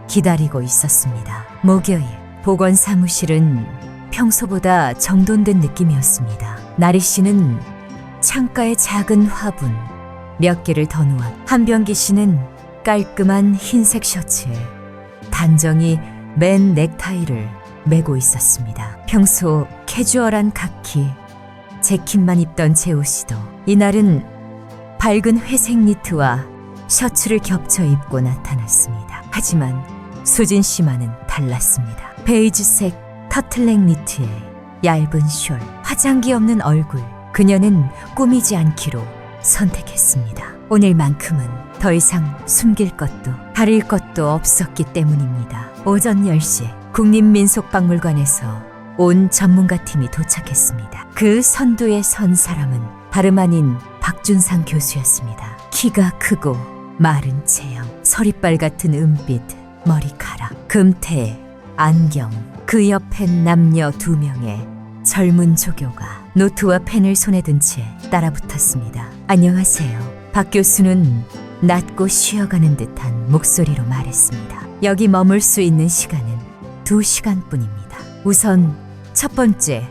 기다리고 있었습니다. 목요일 복원 사무실은 평소보다 정돈된 느낌이었습니다. 나리 씨는 창가에 작은 화분 몇 개를 더 놓아 한병기 씨는 깔끔한 흰색 셔츠에 단정히 맨 넥타이를 메고 있었습니다. 평소 캐주얼한 카키 재킷만 입던 재호 씨도 이날은 밝은 회색 니트와 셔츠를 겹쳐 입고 나타났습니다. 하지만 수진 씨만은 달랐습니다. 베이지색 터틀넥 니트에 얇은 숄, 화장기 없는 얼굴. 그녀는 꾸미지 않기로 선택했습니다. 오늘만큼은 더 이상 숨길 것도 가릴 것도 없었기 때문입니다. 오전 10시 국립민속박물관에서 온 전문가팀이 도착했습니다. 그 선두에 선 사람은 다름 아닌 박준상 교수였습니다. 키가 크고 마른 체형, 서리빨 같은 은빛 머리카락, 금태, 안경. 그 옆엔 남녀 2명의 젊은 조교가 노트와 펜을 손에 든 채 따라붙었습니다. 안녕하세요. 박 교수는 낮고 쉬어가는 듯한 목소리로 말했습니다. 여기 머물 수 있는 시간은 2시간뿐입니다. 우선 첫 번째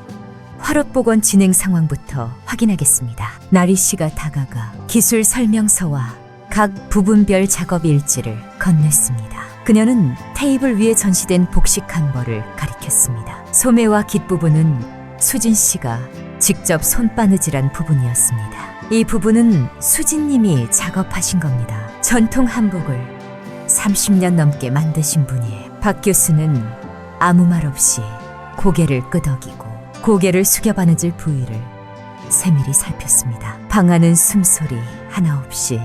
화롯복원 진행 상황부터 확인하겠습니다. 나리 씨가 다가가 기술 설명서와 각 부분별 작업 일지를 건넸습니다. 그녀는 테이블 위에 전시된 복식한 벌을 가리켰습니다. 소매와 깃부분은 수진 씨가 직접 손바느질한 부분이었습니다. 이 부분은 수진님이 작업하신 겁니다. 전통 한복을 30년 넘게 만드신 분이에요. 박 교수는 아무 말 없이 고개를 끄덕이고 고개를 숙여 바느질 부위를 세밀히 살폈습니다. 방안은 숨소리 하나 없이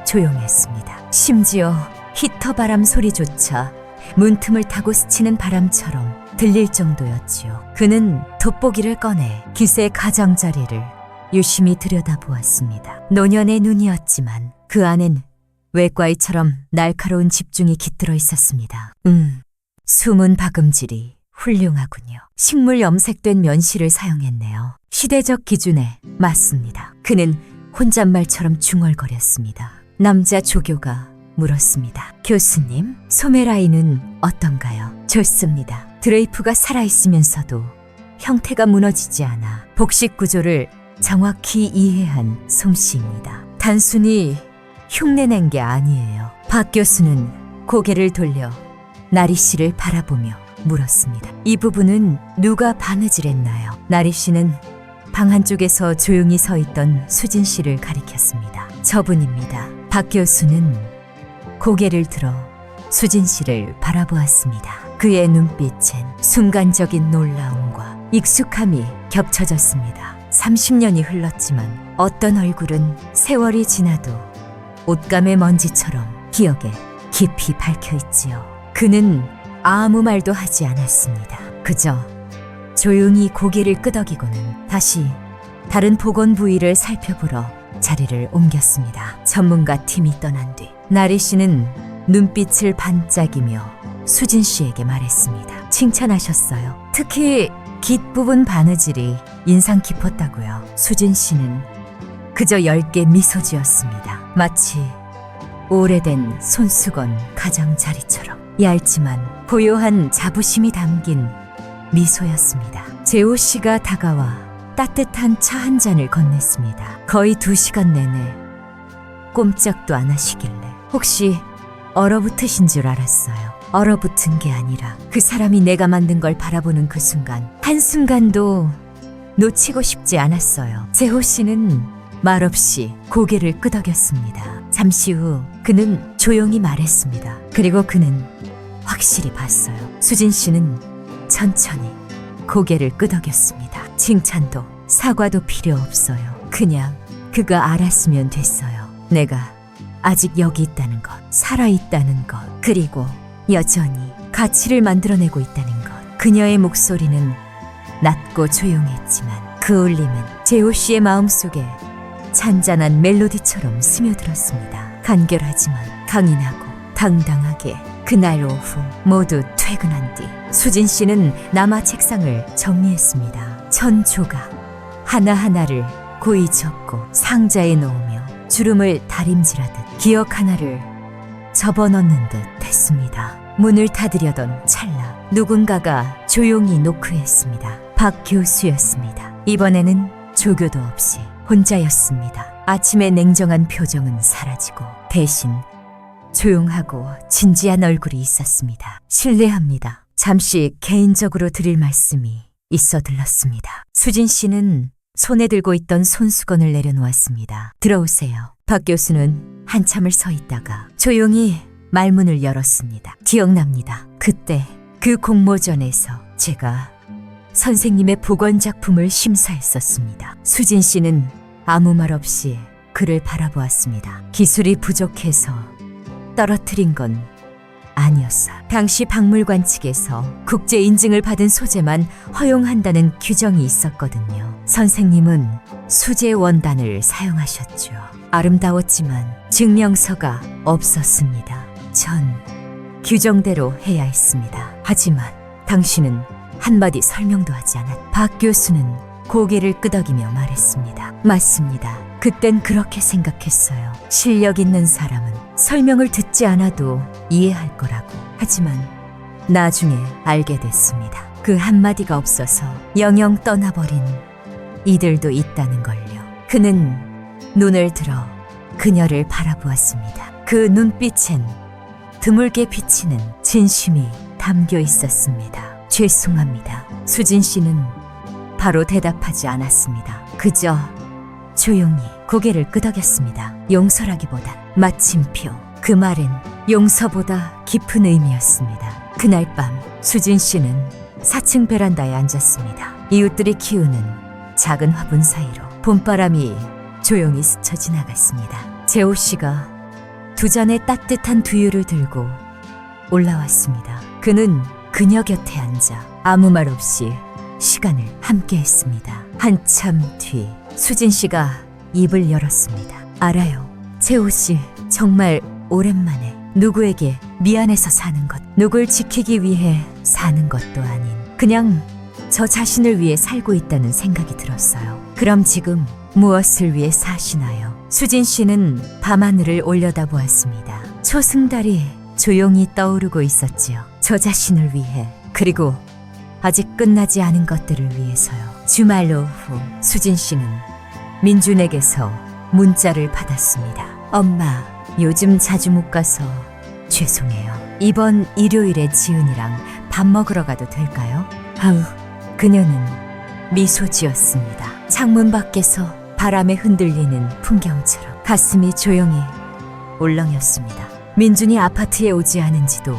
조용했습니다. 심지어 히터 바람 소리조차 문틈을 타고 스치는 바람처럼 들릴 정도였지요. 그는 돋보기를 꺼내 기세 가장자리를 유심히 들여다보았습니다. 노년의 눈이었지만 그 안엔 외과의처럼 날카로운 집중이 깃들어 있었습니다. 숨은 박음질이 훌륭하군요. 식물 염색된 면실을 사용했네요. 시대적 기준에 맞습니다. 그는 혼잣말처럼 중얼거렸습니다. 남자 조교가 물었습니다. 교수님, 소매 라인은 어떤가요? 좋습니다. 드레이프가 살아있으면서도 형태가 무너지지 않아 복식 구조를 정확히 이해한 솜씨입니다. 단순히 흉내낸 게 아니에요. 박 교수는 고개를 돌려 나리 씨를 바라보며 물었습니다. 이 부분은 누가 바느질했나요? 나리 씨는 방 한쪽에서 조용히 서 있던 수진 씨를 가리켰습니다. 저분입니다. 박 교수는 고개를 들어 수진 씨를 바라보았습니다. 그의 눈빛엔 순간적인 놀라움과 익숙함이 겹쳐졌습니다. 30년이 흘렀지만 어떤 얼굴은 세월이 지나도 옷감의 먼지처럼 기억에 깊이 박혀있지요. 그는 아무 말도 하지 않았습니다. 그저 조용히 고개를 끄덕이고는 다시 다른 보건 부위를 살펴보러 자리를 옮겼습니다. 전문가 팀이 떠난 뒤 나리 씨는 눈빛을 반짝이며 수진 씨에게 말했습니다. 칭찬하셨어요. 특히 깃부분 바느질이 인상 깊었다고요. 수진 씨는 그저 엷게 미소 지었습니다. 마치 오래된 손수건 가장자리처럼 얇지만 고요한 자부심이 담긴 미소였습니다. 재호 씨가 다가와 따뜻한 차 한 잔을 건넸습니다. 거의 2시간 내내 꼼짝도 안 하시길래 혹시 얼어붙으신 줄 알았어요. 얼어붙은 게 아니라 그 사람이 내가 만든 걸 바라보는 그 순간 한순간도 놓치고 싶지 않았어요. 재호 씨는 말없이 고개를 끄덕였습니다. 잠시 후 그는 조용히 말했습니다. 그리고 그는 확실히 봤어요. 수진 씨는 천천히 고개를 끄덕였습니다. 칭찬도 사과도 필요 없어요. 그냥 그가 알았으면 됐어요. 내가 아직 여기 있다는 것, 살아있다는 것, 그리고 여전히 가치를 만들어내고 있다는 것. 그녀의 목소리는 낮고 조용했지만 그 울림은 재호 씨의 마음속에 잔잔한 멜로디처럼 스며들었습니다. 간결하지만 강인하고 당당하게. 그날 오후 모두 퇴근한 뒤 수진 씨는 남아 책상을 정리했습니다. 천 조각 하나하나를 고이 접고 상자에 넣으며 주름을 다림질하듯 기억 하나를 접어넣는 듯 했습니다. 문을 닫으려던 찰나 누군가가 조용히 노크했습니다. 박 교수였습니다. 이번에는 조교도 없이 혼자였습니다. 아침의 냉정한 표정은 사라지고 대신 조용하고 진지한 얼굴이 있었습니다. 실례합니다. 잠시 개인적으로 드릴 말씀이 있어 들렀습니다. 수진 씨는 손에 들고 있던 손수건을 내려놓았습니다. 들어오세요. 박 교수는 한참을 서 있다가 조용히 말문을 열었습니다. 기억납니다. 그때 그 공모전에서 제가 선생님의 복원 작품을 심사했었습니다. 수진 씨는 아무 말 없이 그를 바라보았습니다. 기술이 부족해서 떨어뜨린 건 아니었어요. 당시 박물관 측에서 국제 인증을 받은 소재만 허용한다는 규정이 있었거든요. 선생님은 수제 원단을 사용하셨죠. 아름다웠지만 증명서가 없었습니다. 전 규정대로 해야 했습니다. 하지만 당신은 한마디 설명도 하지 않았. 박 교수는 고개를 끄덕이며 말했습니다. 맞습니다. 그땐 그렇게 생각했어요. 실력 있는 사람은 설명을 듣지 않아도 이해할 거라고. 하지만 나중에 알게 됐습니다. 그 한마디가 없어서 영영 떠나버린 이들도 있다는 걸요. 그는 눈을 들어 그녀를 바라보았습니다. 그 눈빛엔 드물게 비치는 진심이 담겨 있었습니다. 죄송합니다. 수진 씨는 바로 대답하지 않았습니다. 그저 조용히 고개를 끄덕였습니다. 용서라기보단 마침표. 그 말은 용서보다 깊은 의미였습니다. 그날 밤 수진 씨는 4층 베란다에 앉았습니다. 이웃들이 키우는 작은 화분 사이로 봄바람이 조용히 스쳐 지나갔습니다. 재호 씨가 두 잔의 따뜻한 두유를 들고 올라왔습니다. 그는 그녀 곁에 앉아 아무 말 없이 시간을 함께 했습니다. 한참 뒤 수진 씨가 입을 열었습니다. 알아요. 재호 씨, 정말 오랜만에 누구에게 미안해서 사는 것, 누굴 지키기 위해 사는 것도 아닌 그냥 저 자신을 위해 살고 있다는 생각이 들었어요. 그럼 지금 무엇을 위해 사시나요? 수진 씨는 밤하늘을 올려다보았습니다. 초승달이 조용히 떠오르고 있었지요. 저 자신을 위해, 그리고 아직 끝나지 않은 것들을 위해서요. 주말 오후 수진 씨는 민준에게서 문자를 받았습니다. 엄마, 요즘 자주 못 가서 죄송해요. 이번 일요일에 지은이랑 밥 먹으러 가도 될까요? 아우, 그녀는 미소 지었습니다. 창문 밖에서 바람에 흔들리는 풍경처럼 가슴이 조용히 울렁였습니다. 민준이 아파트에 오지 않은 지도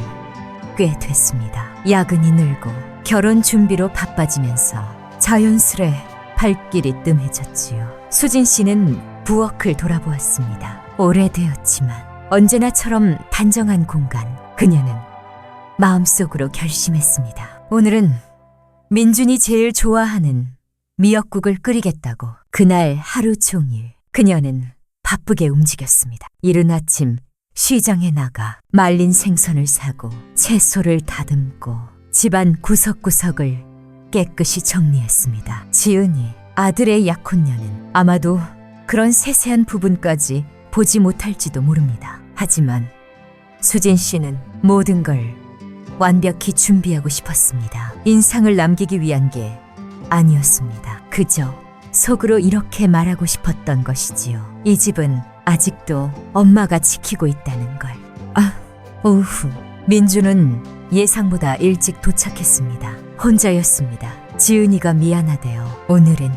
꽤 됐습니다. 야근이 늘고 결혼 준비로 바빠지면서 자연스레 발길이 뜸해졌지요. 수진 씨는 부엌을 돌아보았습니다. 오래되었지만 언제나처럼 단정한 공간. 그녀는 마음속으로 결심했습니다. 오늘은 민준이 제일 좋아하는 미역국을 끓이겠다고. 그날 하루 종일 그녀는 바쁘게 움직였습니다. 이른 아침 시장에 나가 말린 생선을 사고 채소를 다듬고 집안 구석구석을 깨끗이 정리했습니다. 지은이, 아들의 약혼녀는 아마도 그런 세세한 부분까지 보지 못할지도 모릅니다. 하지만 수진 씨는 모든 걸 완벽히 준비하고 싶었습니다. 인상을 남기기 위한 게 아니었습니다. 그저 속으로 이렇게 말하고 싶었던 것이지요. 이 집은 아직도 엄마가 지키고 있다는 걸. 오후 민주는 예상보다 일찍 도착했습니다. 혼자였습니다. 지은이가 미안하대요. 오늘은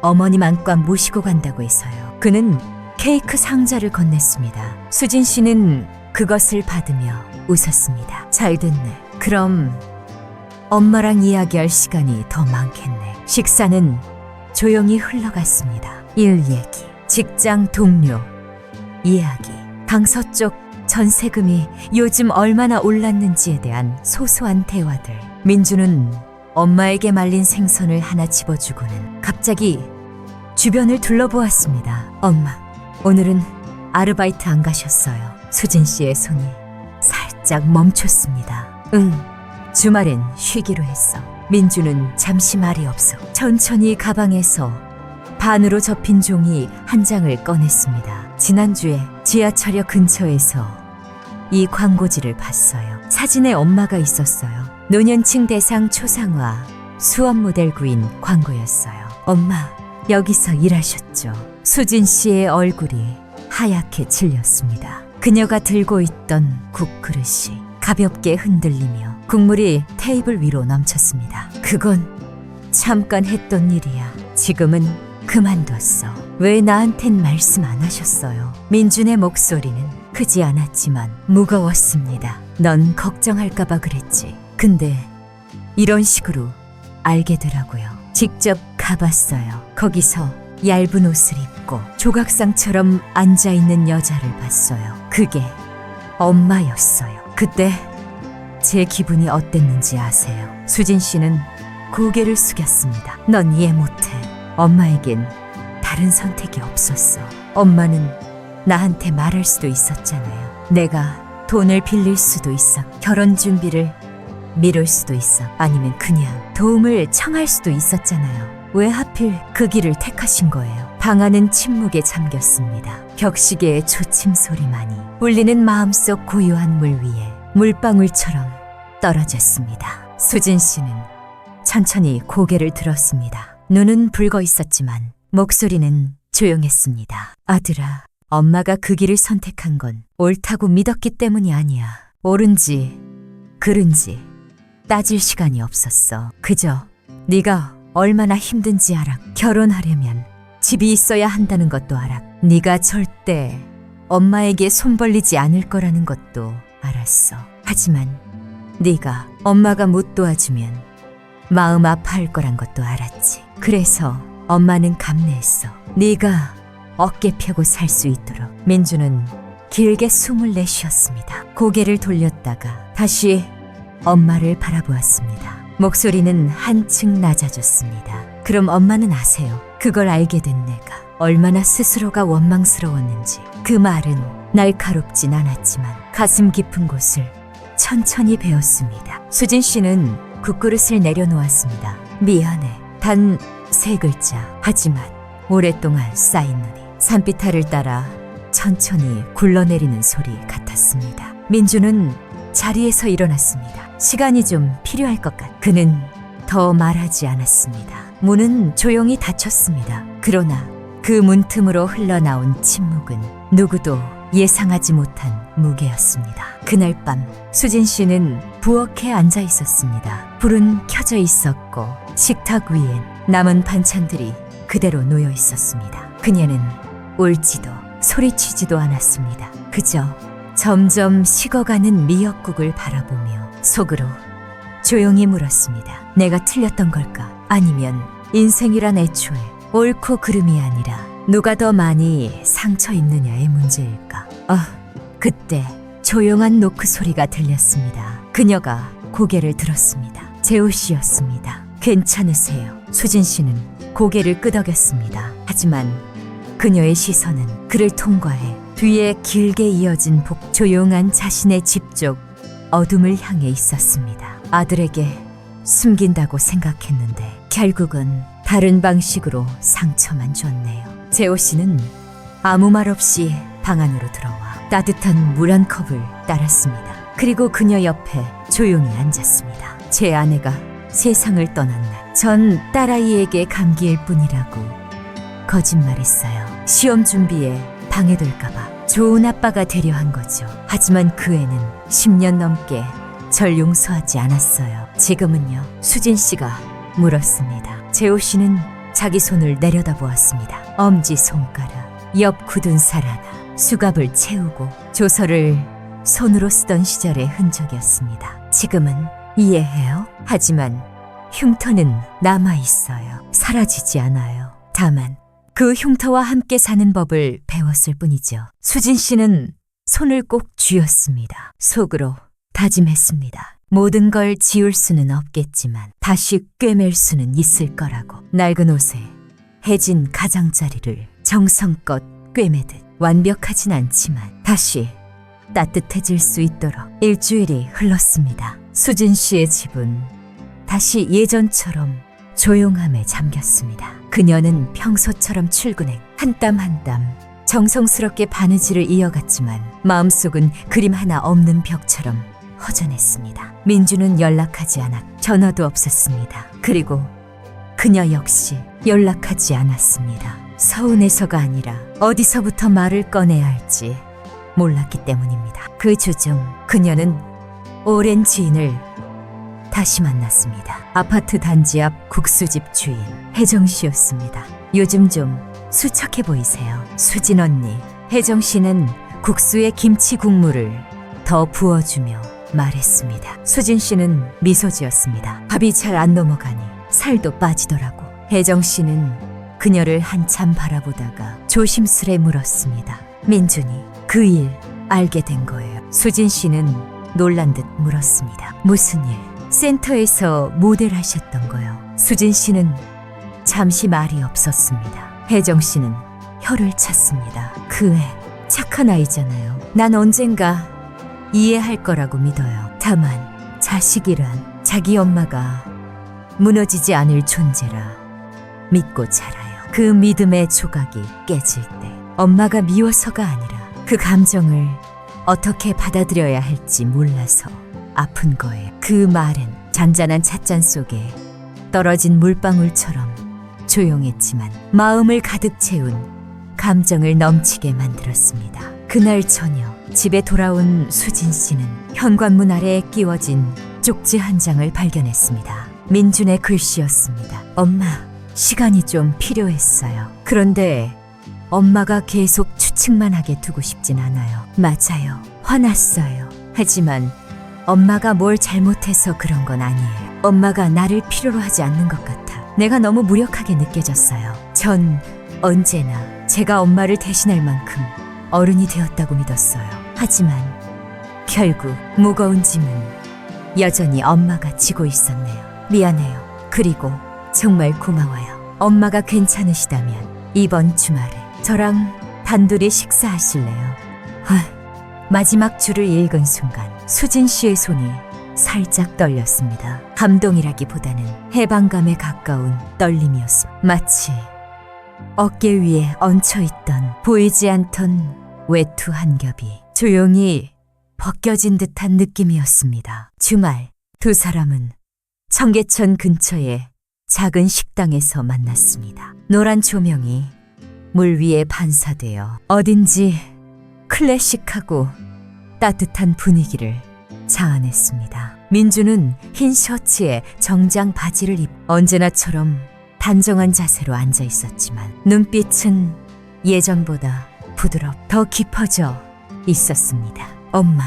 어머님 안과 모시고 간다고 해서요. 그는 케이크 상자를 건넸습니다. 수진 씨는 그것을 받으며 웃었습니다. 잘 됐네. 그럼 엄마랑 이야기할 시간이 더 많겠네. 식사는 조용히 흘러갔습니다. 일 얘기, 직장 동료 이야기, 강서 쪽 전세금이 요즘 얼마나 올랐는지에 대한 소소한 대화들. 민주는 엄마에게 말린 생선을 하나 집어주고는 갑자기 주변을 둘러보았습니다. 엄마, 오늘은 아르바이트 안 가셨어요? 수진 씨의 손이 살짝 멈췄습니다. 응, 주말엔 쉬기로 했어. 민주는 잠시 말이 없어 천천히 가방에서 반으로 접힌 종이 한 장을 꺼냈습니다. 지난주에 지하철역 근처에서 이 광고지를 봤어요. 사진에 엄마가 있었어요. 노년층 대상 초상화 수업 모델 구인 광고였어요. 엄마, 여기서 일하셨죠? 수진 씨의 얼굴이 하얗게 질렸습니다. 그녀가 들고 있던 국그릇이 가볍게 흔들리며 국물이 테이블 위로 넘쳤습니다. 그건 잠깐 했던 일이야. 지금은 그만뒀어. 왜 나한텐 말씀 안 하셨어요? 민준의 목소리는 크지 않았지만 무거웠습니다. 넌 걱정할까봐 그랬지. 근데 이런 식으로 알게 되라고요. 직접 가봤어요. 거기서 얇은 옷을 입고 조각상처럼 앉아있는 여자를 봤어요. 그게 엄마였어요. 그때 제 기분이 어땠는지 아세요? 수진 씨는 고개를 숙였습니다. 넌 이해 못해. 엄마에겐 다른 선택이 없었어. 엄마는 나한테 말할 수도 있었잖아요. 내가 돈을 빌릴 수도 있어. 결혼 준비를 미룰 수도 있어. 아니면 그냥 도움을 청할 수도 있었잖아요. 왜 하필 그 길을 택하신 거예요? 방 안은 침묵에 잠겼습니다. 격시계의 초침 소리만이 울리는 마음속 고요한 물 위에 물방울처럼 떨어졌습니다. 수진 씨는 천천히 고개를 들었습니다. 눈은 붉어 있었지만 목소리는 조용했습니다. 아들아, 엄마가 그 길을 선택한 건 옳다고 믿었기 때문이 아니야. 옳은지 그른지 따질 시간이 없었어. 그저 네가 얼마나 힘든지 알아. 결혼하려면 집이 있어야 한다는 것도 알아. 네가 절대 엄마에게 손 벌리지 않을 거라는 것도 알았어. 하지만 네가 엄마가 못 도와주면 마음 아파할 거란 것도 알았지. 그래서 엄마는 감내했어. 네가 어깨 펴고 살 수 있도록. 민주는 길게 숨을 내쉬었습니다. 고개를 돌렸다가 다시 엄마를 바라보았습니다. 목소리는 한층 낮아졌습니다. 그럼 엄마는 아세요? 그걸 알게 된 내가 얼마나 스스로가 원망스러웠는지. 그 말은 날카롭진 않았지만 가슴 깊은 곳을 천천히 베었습니다. 수진 씨는 국그릇을 내려놓았습니다. 미안해. 단 3글자. 하지만 오랫동안 쌓인 눈이 산비탈을 따라 천천히 굴러내리는 소리 같았습니다. 민주는 자리에서 일어났습니다. 시간이 좀 필요할 것 같아. 그는 더 말하지 않았습니다. 문은 조용히 닫혔습니다. 그러나 그 문틈으로 흘러나온 침묵은 누구도 예상하지 못한 무게였습니다. 그날 밤 수진 씨는 부엌에 앉아 있었습니다. 불은 켜져 있었고 식탁 위엔 남은 반찬들이 그대로 놓여 있었습니다. 그녀는 울지도 소리치지도 않았습니다. 그저 점점 식어가는 미역국을 바라보며 속으로 조용히 물었습니다. 내가 틀렸던 걸까? 아니면 인생이란 애초에 옳고 그름이 아니라 누가 더 많이 상처 입느냐의 문제일까? 그때 조용한 노크 소리가 들렸습니다. 그녀가 고개를 들었습니다. 재호 씨였습니다. 괜찮으세요? 수진 씨는 고개를 끄덕였습니다. 하지만 그녀의 시선은 그를 통과해 뒤에 길게 이어진 조용한 자신의 집 쪽 어둠을 향해 있었습니다. 아들에게 숨긴다고 생각했는데 결국은 다른 방식으로 상처만 줬네요. 재호 씨는 아무 말 없이 방 안으로 들어와 따뜻한 물 한 컵을 따랐습니다. 그리고 그녀 옆에 조용히 앉았습니다. 제 아내가 세상을 떠난 날, 전 딸아이에게 감기일 뿐이라고 거짓말했어요. 시험 준비에 방해될까봐 좋은 아빠가 되려 한 거죠. 하지만 그 애는 10년 넘게 절 용서하지 않았어요. 지금은요? 수진 씨가 물었습니다. 재호 씨는 자기 손을 내려다보았습니다. 엄지손가락, 옆 굳은 살 하나, 수갑을 채우고 조서를 손으로 쓰던 시절의 흔적이었습니다. 지금은 이해해요? 하지만 흉터는 남아있어요. 사라지지 않아요. 다만 그 흉터와 함께 사는 법을 배웠을 뿐이죠. 수진 씨는 손을 꼭 쥐었습니다. 속으로 다짐했습니다. 모든 걸 지울 수는 없겠지만 다시 꿰맬 수는 있을 거라고. 낡은 옷에 해진 가장자리를 정성껏 꿰매듯 완벽하진 않지만 다시 따뜻해질 수 있도록. 일주일이 흘렀습니다. 수진 씨의 집은 다시 예전처럼 조용함에 잠겼습니다. 그녀는 평소처럼 출근해 한 땀 한 땀 정성스럽게 바느질을 이어갔지만 마음속은 그림 하나 없는 벽처럼 허전했습니다. 민주는 연락하지 않았, 전화도 없었습니다. 그리고 그녀 역시 연락하지 않았습니다. 서운해서가 아니라 어디서부터 말을 꺼내야 할지 몰랐기 때문입니다. 그 주중 그녀는 오랜 지인을 다시 만났습니다. 아파트 단지 앞 국수집 주인 혜정 씨였습니다. 요즘 좀 수척해 보이세요. 수진 언니. 혜정 씨는 국수에 김치 국물을 더 부어주며 말했습니다. 수진 씨는 미소 지었습니다. 밥이 잘 안 넘어가니 살도 빠지더라고. 혜정 씨는 그녀를 한참 바라보다가 조심스레 물었습니다. 민준이 그 일 알게 된 거예요. 수진 씨는 놀란 듯 물었습니다. 무슨 일? 센터에서 모델 하셨던 거요. 수진 씨는 잠시 말이 없었습니다. 혜정 씨는 혀를 찼습니다. 그 애 착한 아이잖아요. 난 언젠가 이해할 거라고 믿어요. 다만 자식이란 자기 엄마가 무너지지 않을 존재라 믿고 자라요. 그 믿음의 조각이 깨질 때 엄마가 미워서가 아니라 그 감정을 어떻게 받아들여야 할지 몰라서 아픈 거예요. 그 말은 잔잔한 찻잔 속에 떨어진 물방울처럼 조용했지만 마음을 가득 채운 감정을 넘치게 만들었습니다. 그날 저녁 집에 돌아온 수진 씨는 현관문 아래에 끼워진 쪽지 한 장을 발견했습니다. 민준의 글씨였습니다. 엄마, 시간이 좀 필요했어요. 그런데 엄마가 계속 추측만 하게 두고 싶진 않아요. 맞아요. 화났어요. 하지만 엄마가 뭘 잘못해서 그런 건 아니에요. 엄마가 나를 필요로 하지 않는 것 같아. 내가 너무 무력하게 느껴졌어요. 전 언제나 제가 엄마를 대신할 만큼 어른이 되었다고 믿었어요. 하지만 결국 무거운 짐은 여전히 엄마가 지고 있었네요. 미안해요. 그리고 정말 고마워요. 엄마가 괜찮으시다면 이번 주말에 저랑 단둘이 식사하실래요? 마지막 줄을 읽은 순간 수진 씨의 손이 살짝 떨렸습니다. 감동이라기보다는 해방감에 가까운 떨림이었습니다. 마치 어깨 위에 얹혀있던 보이지 않던 외투 한 겹이 조용히 벗겨진 듯한 느낌이었습니다. 주말 두 사람은 청계천 근처의 작은 식당에서 만났습니다. 노란 조명이 물 위에 반사되어 어딘지 클래식하고 따뜻한 분위기를 자아냈습니다. 민주는 흰 셔츠에 정장 바지를 입 언제나처럼 단정한 자세로 앉아 있었지만 눈빛은 예전보다 더 깊어져 있었습니다. 엄마,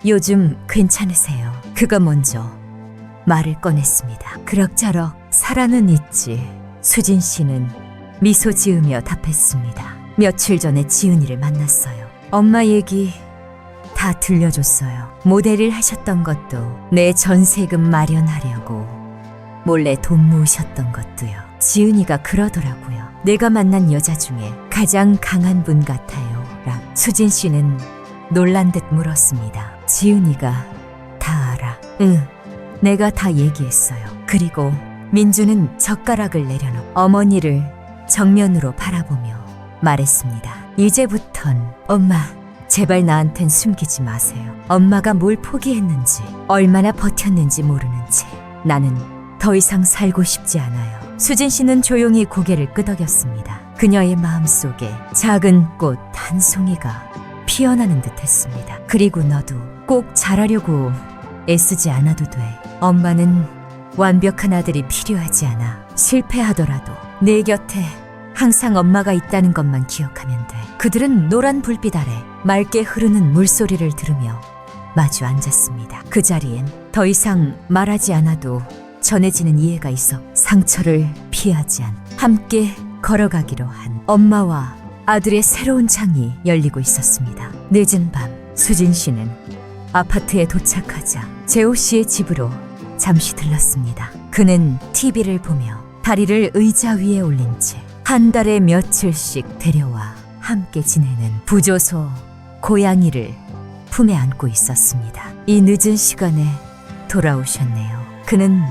요즘 괜찮으세요? 그가 먼저 말을 꺼냈습니다. 그럭저럭 살아는 있지. 수진 씨는 미소 지으며 답했습니다. 며칠 전에 지은이를 만났어요. 엄마 얘기 다 들려줬어요. 모델을 하셨던 것도 내 전세금 마련하려고 몰래 돈 모으셨던 것도요. 지은이가 그러더라고요. 내가 만난 여자 중에 가장 강한 분 같아요. 라. 수진 씨는 놀란 듯 물었습니다. 지은이가 다 알아. 응, 내가 다 얘기했어요. 그리고 민주는 젓가락을 내려놓고 어머니를 정면으로 바라보며 말했습니다. 이제부턴 엄마, 제발 나한텐 숨기지 마세요. 엄마가 뭘 포기했는지, 얼마나 버텼는지 모르는 채 나는 더 이상 살고 싶지 않아요. 수진 씨는 조용히 고개를 끄덕였습니다. 그녀의 마음속에 작은 꽃 한 송이가 피어나는 듯 했습니다. 그리고 너도 꼭 잘하려고 애쓰지 않아도 돼. 엄마는 완벽한 아들이 필요하지 않아. 실패하더라도 내 곁에 항상 엄마가 있다는 것만 기억하면 돼. 그들은 노란 불빛 아래 맑게 흐르는 물소리를 들으며 마주 앉았습니다. 그 자리엔 더 이상 말하지 않아도 전해지는 이해가 있어 상처를 피하지 않 함께 걸어가기로 한 엄마와 아들의 새로운 장이 열리고 있었습니다. 늦은 밤 수진 씨는 아파트에 도착하자 재호 씨의 집으로 잠시 들렀습니다. 그는 TV를 보며 다리를 의자 위에 올린 채 한 달에 며칠씩 데려와 함께 지내는 부조소 고양이를 품에 안고 있었습니다. 이 늦은 시간에 돌아오셨네요. 그는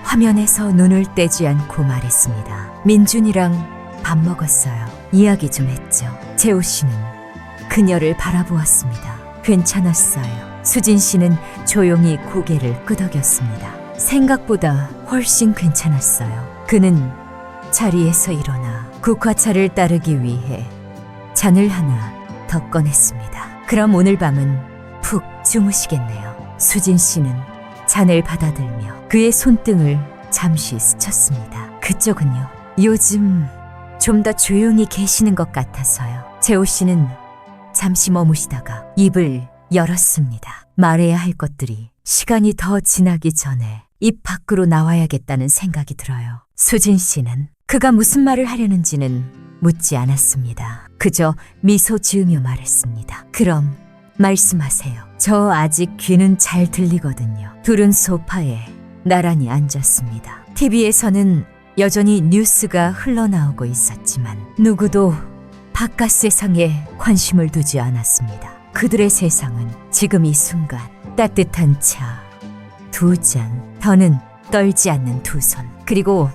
화면에서 눈을 떼지 않고 말했습니다. 민준이랑 밥 먹었어요. 이야기 좀 했죠. 재호 씨는 그녀를 바라보았습니다. 괜찮았어요. 수진 씨는 조용히 고개를 끄덕였습니다. 생각보다 훨씬 괜찮았어요. 그는 자리에서 일어나 국화차를 따르기 위해 잔을 하나 더 꺼냈습니다. 그럼 오늘 밤은 푹 주무시겠네요. 수진 씨는 잔을 받아들며 그의 손등을 잠시 스쳤습니다. 그쪽은요? 요즘 좀 더 조용히 계시는 것 같아서요. 재호 씨는 잠시 머무시다가 입을 열었습니다. 말해야 할 것들이 시간이 더 지나기 전에 입 밖으로 나와야겠다는 생각이 들어요. 수진 씨는 그가 무슨 말을 하려는지는 묻지 않았습니다. 그저 미소 지으며 말했습니다. 그럼 말씀하세요. 저 아직 귀는 잘 들리거든요. 둘은 소파에 나란히 앉았습니다. TV에서는 여전히 뉴스가 흘러나오고 있었지만 누구도 바깥 세상에 관심을 두지 않았습니다. 그들의 세상은 지금 이 순간 따뜻한 차 2잔, 더는 떨지 않는 2손, 그리고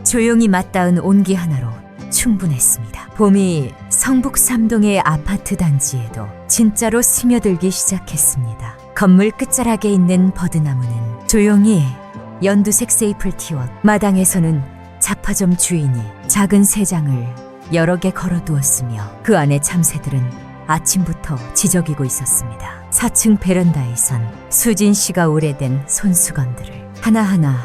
조용히 맞닿은 온기 하나로 충분했습니다. 봄이 성북 3동의 아파트 단지에도 진짜로 스며들기 시작했습니다. 건물 끝자락에 있는 버드나무는 조용히 연두색 세이플 티워, 마당에서는 잡화점 주인이 작은 새장을 여러 개 걸어두었으며 그 안에 참새들은 아침부터 지저귀고 있었습니다. 4층 베란다에선 수진 씨가 오래된 손수건들을 하나하나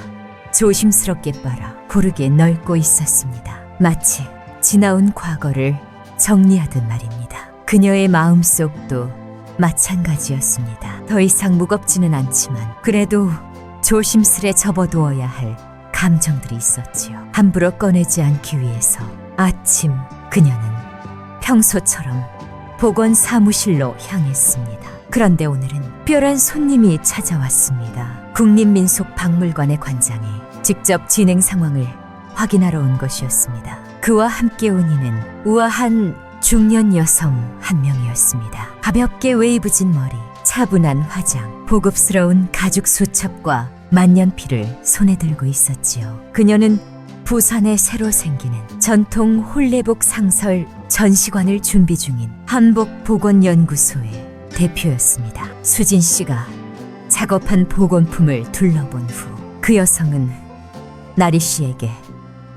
조심스럽게 빨아 고르게 널고 있었습니다. 마치 지나온 과거를 정리하듯 말입니다. 그녀의 마음속도 마찬가지였습니다. 더 이상 무겁지는 않지만 그래도 조심스레 접어두어야 할 감정들이 있었지요. 함부로 꺼내지 않기 위해서 아침 그녀는 평소처럼 보건 사무실로 향했습니다. 그런데 오늘은 특별한 손님이 찾아왔습니다. 국립민속박물관의 관장이 직접 진행 상황을 확인하러 온 것이었습니다. 그와 함께 온 이는 우아한 중년 여성 한 명이었습니다. 가볍게 웨이브진 머리, 차분한 화장, 고급스러운 가죽 수첩과 만년필을 손에 들고 있었지요. 그녀는 부산에 새로 생기는 전통 홀레복 상설 전시관을 준비 중인 한복보건연구소의 대표였습니다. 수진 씨가 작업한 복원품을 둘러본 후 그 여성은 나리 씨에게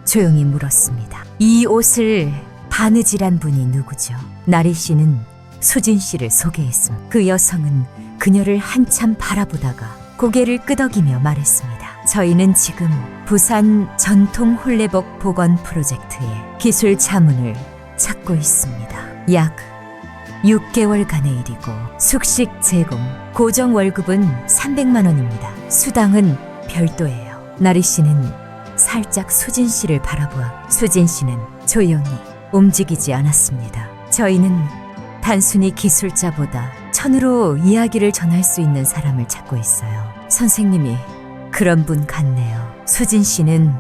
조용히 물었습니다. 이 옷을 바느질한 분이 누구죠? 나리 씨는 수진 씨를 소개했습니다. 그 여성은 그녀를 한참 바라보다가 고개를 끄덕이며 말했습니다. 저희는 지금 부산 전통 홀레복 복원 프로젝트의 기술 자문을 찾고 있습니다. 약 6개월간의 일이고 숙식 제공, 고정 월급은 300만 원입니다. 수당은 별도예요. 나리 씨는 살짝 수진 씨를 바라보아 수진 씨는 조용히 움직이지 않았습니다. 저희는 단순히 기술자보다 천으로 이야기를 전할 수 있는 사람을 찾고 있어요. 선생님이 그런 분 같네요. 수진 씨는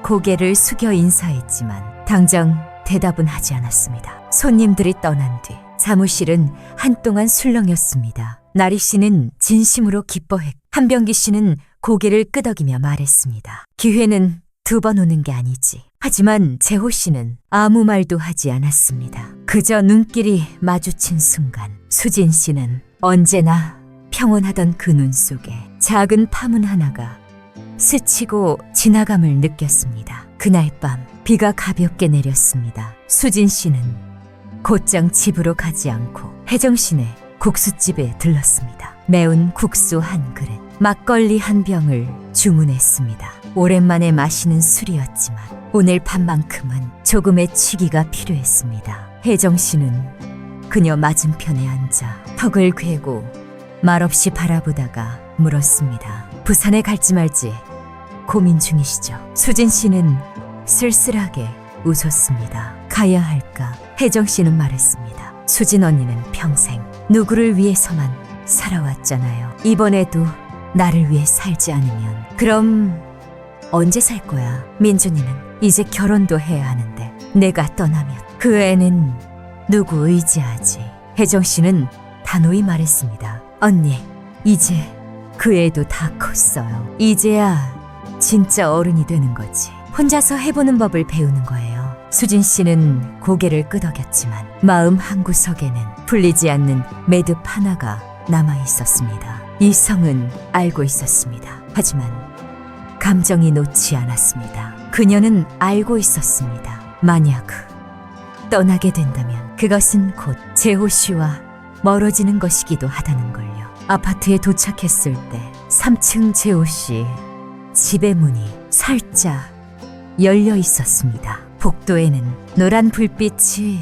고개를 숙여 인사했지만 당장 대답은 하지 않았습니다. 손님들이 떠난 뒤 사무실은 한동안 술렁였습니다. 나리 씨는 진심으로 기뻐했고 한병기 씨는 고개를 끄덕이며 말했습니다. 기회는 2번 오는 게 아니지. 하지만 재호 씨는 아무 말도 하지 않았습니다. 그저 눈길이 마주친 순간 수진 씨는 언제나 평온하던 그 눈 속에 작은 파문 하나가 스치고 지나감을 느꼈습니다. 그날 밤 비가 가볍게 내렸습니다. 수진 씨는 곧장 집으로 가지 않고 혜정 씨네 국수집에 들렀습니다. 매운 국수 한 그릇, 막걸리 한 병을 주문했습니다. 오랜만에 마시는 술이었지만 오늘 밤만큼은 조금의 취기가 필요했습니다. 혜정 씨는 그녀 맞은편에 앉아 턱을 괴고 말없이 바라보다가 물었습니다. 부산에 갈지 말지 고민 중이시죠? 수진 씨는 쓸쓸하게 웃었습니다. 가야 할까? 혜정 씨는 말했습니다. 수진 언니는 평생 누구를 위해서만 살아왔잖아요. 이번에도 나를 위해 살지 않으면 그럼 언제 살 거야? 민준이는 이제 결혼도 해야 하는데 내가 떠나면 그 애는 누구 의지하지? 혜정 씨는 단호히 말했습니다. 언니, 이제 그 애도 다 컸어요. 이제야 진짜 어른이 되는 거지. 혼자서 해보는 법을 배우는 거예요. 수진 씨는 고개를 끄덕였지만 마음 한구석에는 풀리지 않는 매듭 하나가 남아 있었습니다. 이성은 알고 있었습니다. 하지만 감정이 놓지 않았습니다. 그녀는 알고 있었습니다. 만약 떠나게 된다면 그것은 곧 재호 씨와 멀어지는 것이기도 하다는 걸요. 아파트에 도착했을 때 3층 재호 씨 집의 문이 살짝 열려 있었습니다. 복도에는 노란 불빛이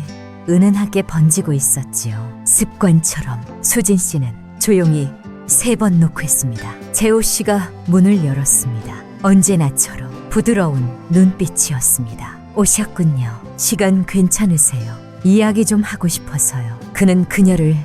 은은하게 번지고 있었지요. 습관처럼 수진 씨는 조용히 3번 노크했습니다. 재호 씨가 문을 열었습니다. 언제나처럼 부드러운 눈빛이었습니다. 오셨군요. 시간 괜찮으세요? 이야기 좀 하고 싶어서요. 그는 그녀를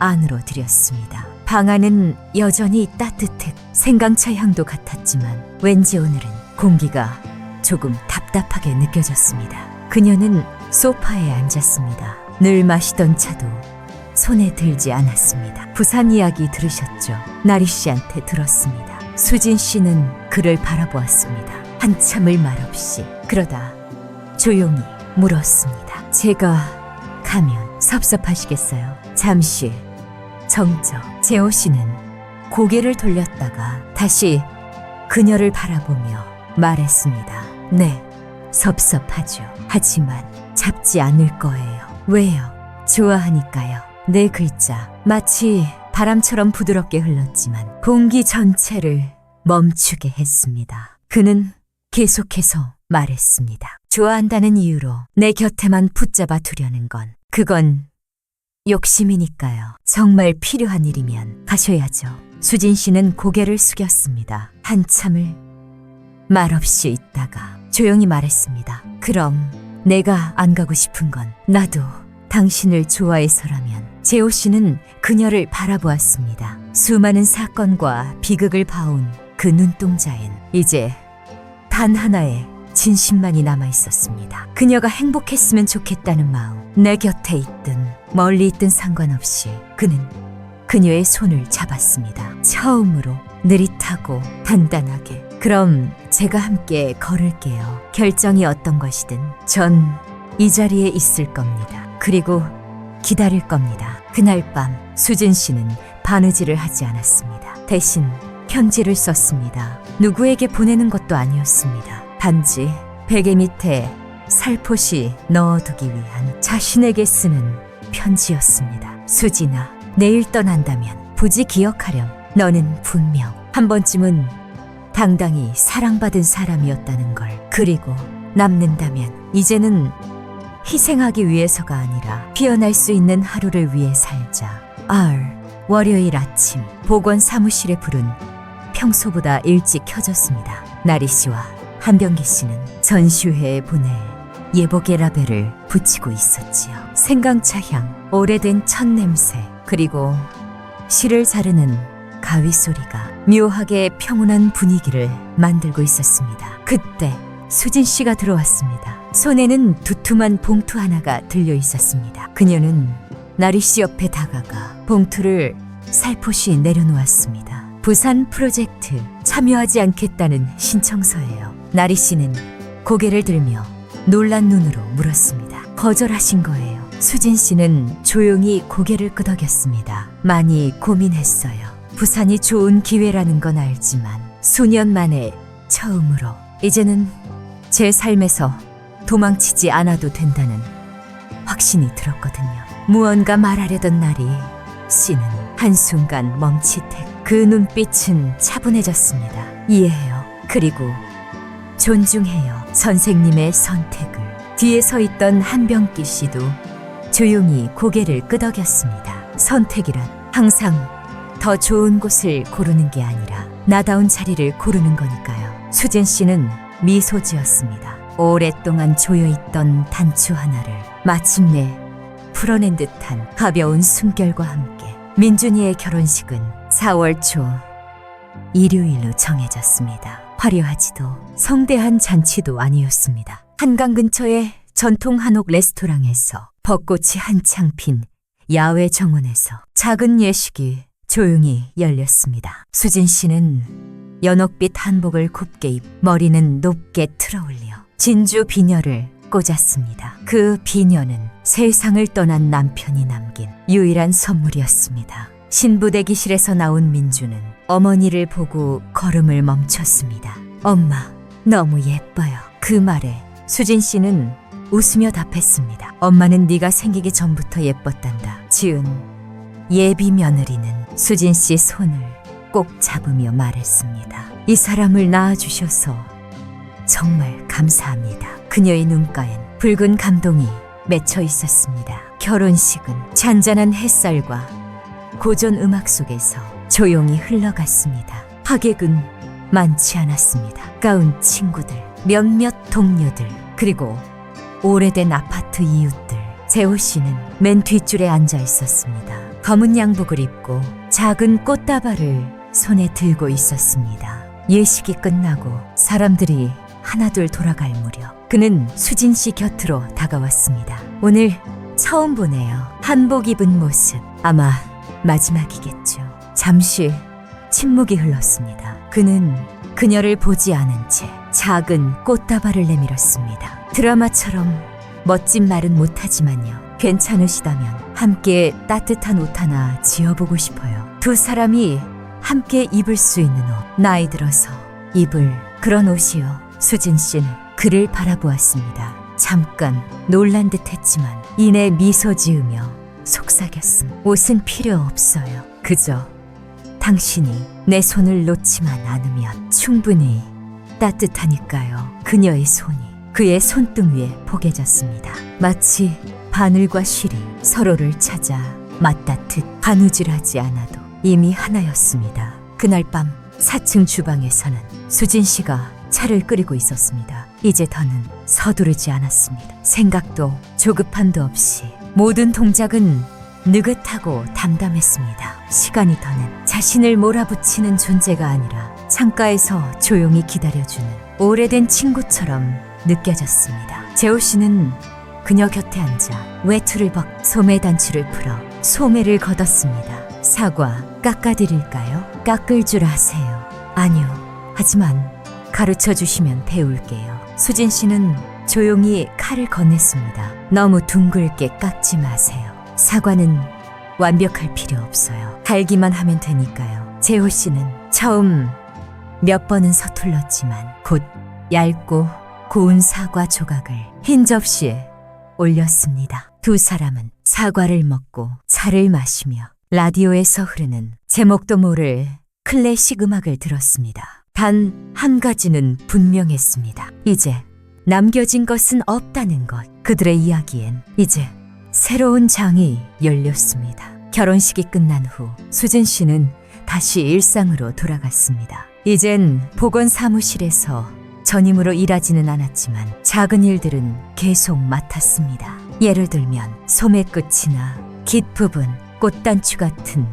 안으로 들였습니다. 방 안은 여전히 따뜻해 생강차 향도 같았지만 왠지 오늘은 공기가 조금 답답하게 느껴졌습니다. 그녀는 소파에 앉았습니다. 늘 마시던 차도 손에 들지 않았습니다. 부산 이야기 들으셨죠? 나리 씨한테 들었습니다. 수진 씨는 그를 바라보았습니다. 한참을 말없이. 그러다 조용히 물었습니다. 제가 가면 섭섭하시겠어요? 잠시 정적. 재호 씨는 고개를 돌렸다가 다시 그녀를 바라보며 말했습니다. 네, 섭섭하죠. 하지만 잡지 않을 거예요. 왜요? 좋아하니까요. 네 글자 마치 바람처럼 부드럽게 흘렀지만 공기 전체를 멈추게 했습니다. 그는 계속해서 말했습니다. 좋아한다는 이유로 내 곁에만 붙잡아 두려는 건 그건 욕심이니까요. 정말 필요한 일이면 가셔야죠. 수진 씨는 고개를 숙였습니다. 한참을 말없이 있다가 조용히 말했습니다. 그럼 내가 안 가고 싶은 건 나도 당신을 좋아해서라면. 재호 씨는 그녀를 바라보았습니다. 수많은 사건과 비극을 봐온 그 눈동자엔 이제 단 하나의 진심만이 남아 있었습니다. 그녀가 행복했으면 좋겠다는 마음. 내 곁에 있든 멀리 있든 상관없이 그는 그녀의 손을 잡았습니다. 처음으로 느릿하고 단단하게. 그럼 제가 함께 걸을게요. 결정이 어떤 것이든 전 이 자리에 있을 겁니다. 그리고 기다릴 겁니다. 그날 밤 수진 씨는 바느질을 하지 않았습니다. 대신 편지를 썼습니다. 누구에게 보내는 것도 아니었습니다. 단지 베개 밑에 살포시 넣어두기 위한 자신에게 쓰는 편지였습니다. 수진아, 내일 떠난다면 부지 기억하렴. 너는 분명 한 번쯤은 당당히 사랑받은 사람이었다는 걸. 그리고 남는다면 이제는 희생하기 위해서가 아니라 피어날 수 있는 하루를 위해 살자. 월요일 아침 보건 사무실의 불은 평소보다 일찍 켜졌습니다. 나리 씨와 한병기 씨는 전시회에 보낼 예복의 라벨을 붙이고 있었지요. 생강차 향, 오래된 첫 냄새, 그리고 실을 자르는 가위 소리가 묘하게 평온한 분위기를 만들고 있었습니다. 그때 수진 씨가 들어왔습니다. 손에는 두툼한 봉투 하나가 들려 있었습니다. 그녀는 나리 씨 옆에 다가가 봉투를 살포시 내려놓았습니다. 부산 프로젝트 참여하지 않겠다는 신청서예요. 나리 씨는 고개를 들며 놀란 눈으로 물었습니다. 거절하신 거예요? 수진 씨는 조용히 고개를 끄덕였습니다. 많이 고민했어요. 부산이 좋은 기회라는 건 알지만 수년 만에 처음으로 이제는 제 삶에서 도망치지 않아도 된다는 확신이 들었거든요. 무언가 말하려던 나리 씨는 한순간 멈칫했고 그 눈빛은 차분해졌습니다. 이해해요. 그리고 존중해요. 선생님의 선택을. 뒤에 서 있던 한병기 씨도 조용히 고개를 끄덕였습니다. 선택이란 항상 더 좋은 곳을 고르는 게 아니라 나다운 자리를 고르는 거니까요. 수진 씨는 미소 지었습니다. 오랫동안 조여있던 단추 하나를 마침내 풀어낸 듯한 가벼운 숨결과 함께 민준이의 결혼식은 4월 초 일요일로 정해졌습니다. 화려하지도 성대한 잔치도 아니었습니다. 한강 근처의 전통 한옥 레스토랑에서 벚꽃이 한창 핀 야외 정원에서 작은 예식이 조용히 열렸습니다. 수진 씨는 연옥빛 한복을 곱게 입 머리는 높게 틀어올려 진주 비녀를 꽂았습니다. 그 비녀는 세상을 떠난 남편이 남긴 유일한 선물이었습니다. 신부 대기실에서 나온 민주는 어머니를 보고 걸음을 멈췄습니다. 엄마, 너무 예뻐요. 그 말에 수진 씨는 웃으며 답했습니다. 엄마는 네가 생기기 전부터 예뻤단다. 지은 예비 며느리는 수진 씨 손을 꼭 잡으며 말했습니다. 이 사람을 낳아주셔서 정말 감사합니다. 그녀의 눈가엔 붉은 감동이 맺혀 있었습니다. 결혼식은 잔잔한 햇살과 고전 음악 속에서 조용히 흘러갔습니다. 하객은 많지 않았습니다. 가까운 친구들, 몇몇 동료들, 그리고 오래된 아파트 이웃들, 재호 씨는 맨 뒷줄에 앉아 있었습니다. 검은 양복을 입고 작은 꽃다발을 손에 들고 있었습니다. 예식이 끝나고 사람들이 하나둘 돌아갈 무렵 그는 수진 씨 곁으로 다가왔습니다. 오늘 처음 보네요. 한복 입은 모습. 아마 마지막이겠죠. 잠시 침묵이 흘렀습니다. 그는 그녀를 보지 않은 채 작은 꽃다발을 내밀었습니다. 드라마처럼 멋진 말은 못하지만요. 괜찮으시다면 함께 따뜻한 옷 하나 지어보고 싶어요. 두 사람이 함께 입을 수 있는 옷. 나이 들어서 입을 그런 옷이요. 수진 씨는 그를 바라보았습니다. 잠깐 놀란 듯 했지만 이내 미소 지으며 속삭였음. 옷은 필요 없어요. 그저 당신이 내 손을 놓지만 않으면 충분히 따뜻하니까요. 그녀의 손이 그의 손등 위에 포개졌습니다. 마치 바늘과 실이 서로를 찾아 맞닿듯 바느질하지 않아도 이미 하나였습니다. 그날 밤 4층 주방에서는 수진 씨가 차를 끓이고 있었습니다. 이제 더는 서두르지 않았습니다. 생각도 조급함도 없이 모든 동작은 느긋하고 담담했습니다. 시간이 더는 자신을 몰아붙이는 존재가 아니라 창가에서 조용히 기다려주는 오래된 친구처럼 느껴졌습니다. 재호 씨는 그녀 곁에 앉아 외투를 벗 소매 단추를 풀어 소매를 걷었습니다. 사과 깎아드릴까요? 깎을 줄 아세요? 아니요. 하지만 가르쳐 주시면 배울게요. 수진 씨는 조용히 칼을 건넸습니다. 너무 둥글게 깎지 마세요. 사과는 완벽할 필요 없어요. 갈기만 하면 되니까요. 재호 씨는 처음 몇 번은 서툴렀지만 곧 얇고 고운 사과 조각을 흰 접시에 올렸습니다. 두 사람은 사과를 먹고 차를 마시며 라디오에서 흐르는 제목도 모를 클래식 음악을 들었습니다. 단 한 가지는 분명했습니다. 이제 남겨진 것은 없다는 것. 그들의 이야기엔 이제 새로운 장이 열렸습니다. 결혼식이 끝난 후 수진 씨는 다시 일상으로 돌아갔습니다. 이젠 보건 사무실에서 전임으로 일하지는 않았지만 작은 일들은 계속 맡았습니다. 예를 들면 소매 끝이나 깃 부분, 꽃단추 같은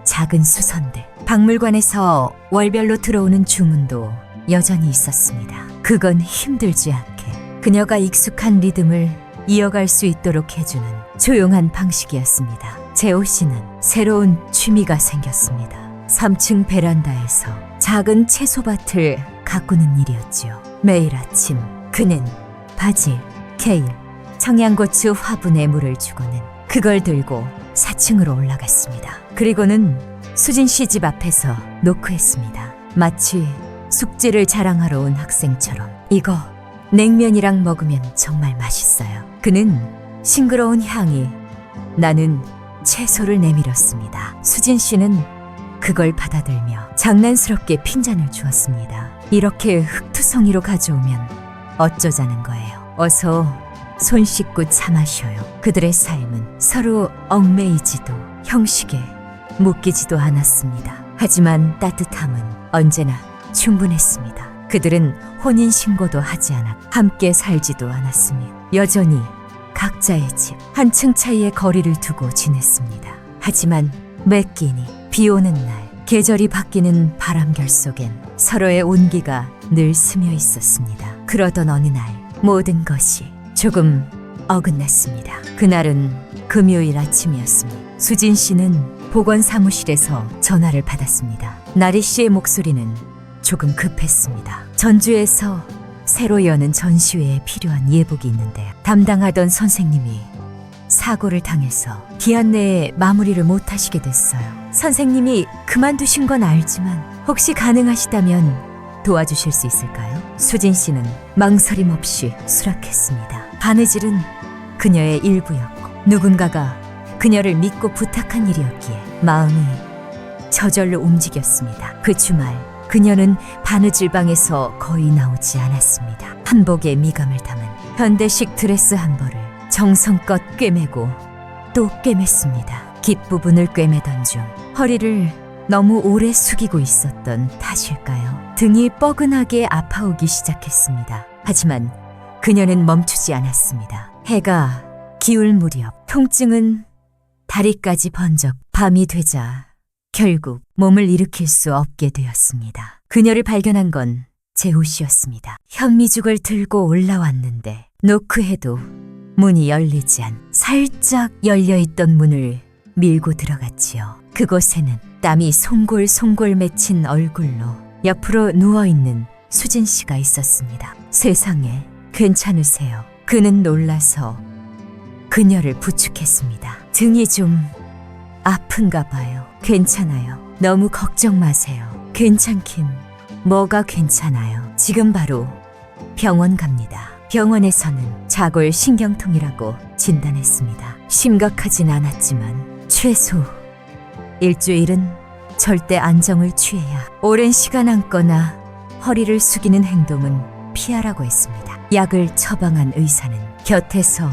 작은 수선들. 박물관에서 월별로 들어오는 주문도 여전히 있었습니다. 그건 힘들지 않게 그녀가 익숙한 리듬을 이어갈 수 있도록 해주는 조용한 방식이었습니다. 재호 씨는 새로운 취미가 생겼습니다. 3층 베란다에서 작은 채소밭을 가꾸는 일이었지요. 매일 아침 그는 바질, 케일, 청양고추 화분에 물을 주고는 그걸 들고 4층으로 올라갔습니다. 그리고는 수진 씨 집 앞에서 노크했습니다. 마치 숙제를 자랑하러 온 학생처럼. 이거 냉면이랑 먹으면 정말 맛있어요. 그는 싱그러운 향이 나는 채소를 내밀었습니다. 수진 씨는 그걸 받아들며 장난스럽게 핀잔을 주었습니다. 이렇게 흙투성이로 가져오면 어쩌자는 거예요. 어서 손 씻고 차 마셔요. 그들의 삶은 서로 얽매이지도 형식에 묶이지도 않았습니다. 하지만 따뜻함은 언제나 충분했습니다. 그들은 혼인신고도 하지 않아 함께 살지도 않았으니 여전히 각자의 집 한 층 차이의 거리를 두고 지냈습니다. 하지만 매 끼니 비 오는 날 계절이 바뀌는 바람결 속엔 서로의 온기가 늘 스며 있었습니다. 그러던 어느 날 모든 것이 조금 어긋났습니다. 그날은 금요일 아침이었습니다. 수진 씨는 보건 사무실에서 전화를 받았습니다. 나리 씨의 목소리는 조금 급했습니다. 전주에서 새로 여는 전시회에 필요한 예복이 있는데 담당하던 선생님이 사고를 당해서 기한 내에 마무리를 못하시게 됐어요. 선생님이 그만두신 건 알지만 혹시 가능하시다면 도와주실 수 있을까요? 수진 씨는 망설임 없이 수락했습니다. 바느질은 그녀의 일부였고 누군가가 그녀를 믿고 부탁한 일이었기에 마음이 저절로 움직였습니다. 그 주말 그녀는 바느질방에서 거의 나오지 않았습니다. 한복에 미감을 담은 현대식 드레스 한 벌을 정성껏 꿰매고 또 꿰맸습니다. 깃부분을 꿰매던 중 허리를 너무 오래 숙이고 있었던 탓일까요? 등이 뻐근하게 아파오기 시작했습니다. 하지만 그녀는 멈추지 않았습니다. 해가 기울 무렵 통증은 다리까지 번쩍 밤이 되자 결국 몸을 일으킬 수 없게 되었습니다. 그녀를 발견한 건 재호 씨였습니다. 현미죽을 들고 올라왔는데 노크해도 문이 열리지 않 살짝 열려있던 문을 밀고 들어갔지요. 그곳에는 땀이 송골송골 맺힌 얼굴로 옆으로 누워있는 수진 씨가 있었습니다. 세상에, 괜찮으세요? 그는 놀라서 그녀를 부축했습니다. 등이 좀 아픈가 봐요. 괜찮아요. 너무 걱정 마세요. 괜찮긴 뭐가 괜찮아요. 지금 바로 병원 갑니다. 병원에서는 자골 신경통이라고 진단했습니다. 심각하진 않았지만 최소 일주일은 절대 안정을 취해야 오랜 시간 앉거나 허리를 숙이는 행동은 피하라고 했습니다. 약을 처방한 의사는 곁에서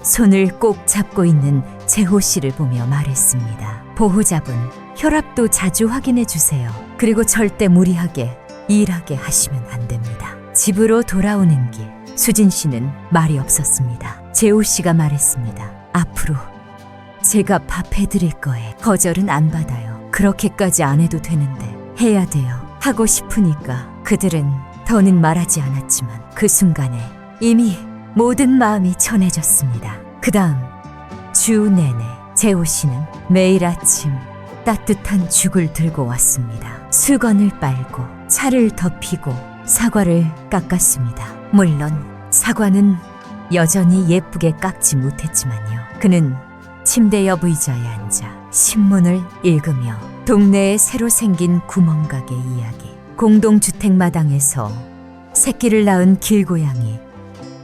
손을 꼭 잡고 있는 재호 씨를 보며 말했습니다. 보호자분, 혈압도 자주 확인해 주세요. 그리고 절대 무리하게 일하게 하시면 안 됩니다. 집으로 돌아오는 길, 수진 씨는 말이 없었습니다. 재호 씨가 말했습니다. 앞으로 제가 밥 해드릴 거예요. 거절은 안 받아요. 그렇게까지 안 해도 되는데 해야 돼요. 하고 싶으니까. 그들은 더는 말하지 않았지만 그 순간에 이미 모든 마음이 전해졌습니다. 그 다음 주 내내 재호 씨는 매일 아침 따뜻한 죽을 들고 왔습니다. 수건을 빨고 차를 덮이고 사과를 깎았습니다. 물론 사과는 여전히 예쁘게 깎지 못했지만요. 그는 침대 옆 의자에 앉아 신문을 읽으며 동네에 새로 생긴 구멍가게 이야기, 공동주택 마당에서 새끼를 낳은 길고양이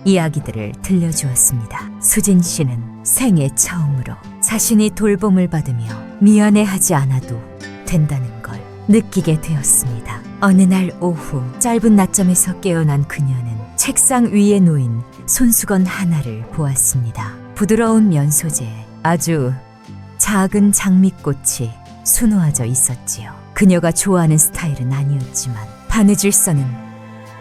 이야기들을 들려주었습니다. 수진 씨는 생애 처음으로 자신이 돌봄을 받으며 미안해하지 않아도 된다는 걸 느끼게 되었습니다. 어느 날 오후 짧은 낮잠에서 깨어난 그녀는 책상 위에 놓인 손수건 하나를 보았습니다. 부드러운 면소재에 아주 작은 장미꽃이 수놓아져 있었지요. 그녀가 좋아하는 스타일은 아니었지만 바느질 선은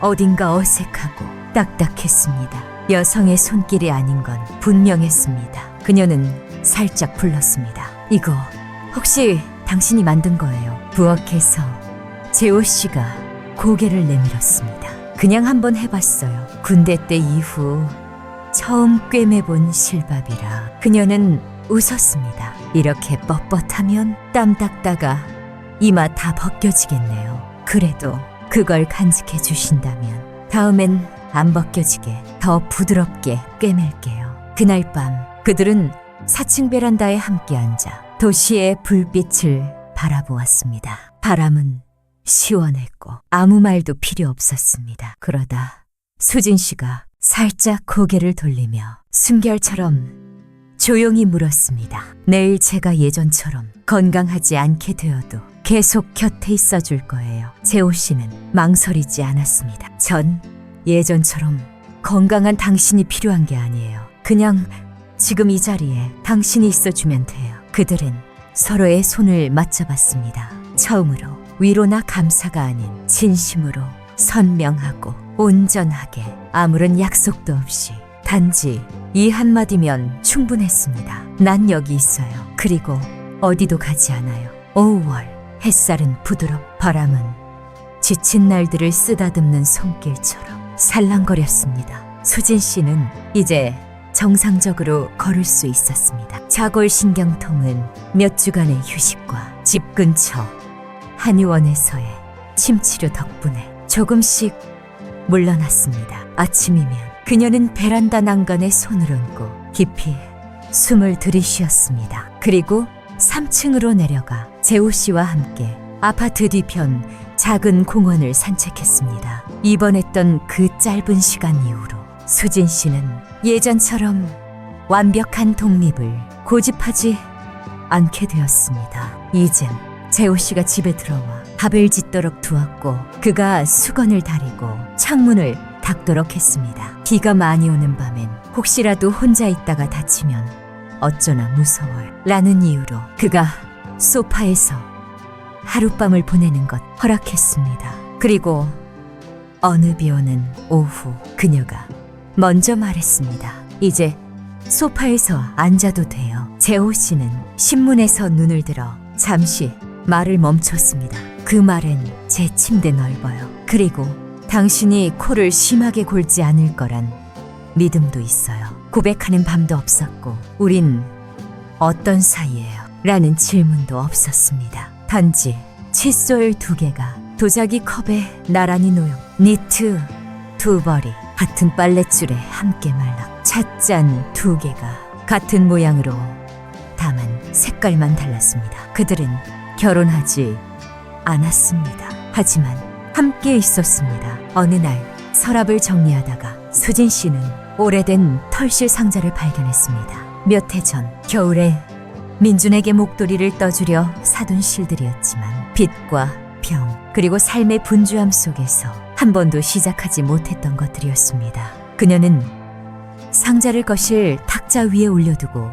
어딘가 어색하고 딱딱했습니다. 여성의 손길이 아닌 건 분명했습니다. 그녀는 살짝 불렀습니다. 이거 혹시 당신이 만든 거예요? 부엌에서 재호 씨가 고개를 내밀었습니다. 그냥 한번 해봤어요. 군대 때 이후 처음 꿰매본 실밥이라. 그녀는 웃었습니다. 이렇게 뻣뻣하면 땀 닦다가 이마 다 벗겨지겠네요. 그래도 그걸 간직해 주신다면 다음엔 안 벗겨지게 더 부드럽게 꿰맬게요. 그날 밤 그들은 4층 베란다에 함께 앉아 도시의 불빛을 바라보았습니다. 바람은 시원했고 아무 말도 필요 없었습니다. 그러다 수진 씨가 살짝 고개를 돌리며 숨결처럼 조용히 물었습니다. 내일 제가 예전처럼 건강하지 않게 되어도 계속 곁에 있어 줄 거예요. 재호 씨는 망설이지 않았습니다. 전 예전처럼 건강한 당신이 필요한 게 아니에요. 그냥 지금 이 자리에 당신이 있어주면 돼요. 그들은 서로의 손을 맞잡았습니다. 처음으로 위로나 감사가 아닌 진심으로 선명하고 온전하게 아무런 약속도 없이 단지 이 한마디면 충분했습니다. 난 여기 있어요. 그리고 어디도 가지 않아요. 5월 햇살은 부드럽, 바람은 지친 날들을 쓰다듬는 손길처럼 살랑거렸습니다. 수진 씨는 이제 정상적으로 걸을 수 있었습니다. 자골신경통은 몇 주간의 휴식과 집 근처 한의원에서의 침치료 덕분에 조금씩 물러났습니다. 아침이면 그녀는 베란다 난간에 손을 얹고 깊이 숨을 들이쉬었습니다. 그리고 3층으로 내려가 재호 씨와 함께 아파트 뒤편 작은 공원을 산책했습니다. 입원했던 그 짧은 시간 이후로 수진 씨는 예전처럼 완벽한 독립을 고집하지 않게 되었습니다. 이젠 재호 씨가 집에 들어와 밥을 짓도록 두었고 그가 수건을 다리고 창문을 닫도록 했습니다. 비가 많이 오는 밤엔 혹시라도 혼자 있다가 다치면 어쩌나 무서워요 라는 이유로 그가 소파에서 하룻밤을 보내는 것 허락했습니다. 그리고 어느 비 오는 오후 그녀가 먼저 말했습니다. 이제 소파에서 앉아도 돼요. 재호 씨는 신문에서 눈을 들어 잠시 말을 멈췄습니다. 그 말은 제 침대 넓어요. 그리고 당신이 코를 심하게 골지 않을 거란 믿음도 있어요. 고백하는 밤도 없었고 우린 어떤 사이예요? 라는 질문도 없었습니다. 단지 칫솔 2개가 도자기 컵에 나란히 놓여 니트 2벌이 같은 빨랫줄에 함께 말라 찻잔 2개가 같은 모양으로 다만 색깔만 달랐습니다. 그들은 결혼하지 않았습니다. 하지만 함께 있었습니다. 어느 날 서랍을 정리하다가 수진 씨는 오래된 털실 상자를 발견했습니다. 몇 해 전 겨울에 민준에게 목도리를 떠주려 사둔 실들이었지만 빛과 병 그리고 삶의 분주함 속에서 한 번도 시작하지 못했던 것들이었습니다. 그녀는 상자를 거실 탁자 위에 올려두고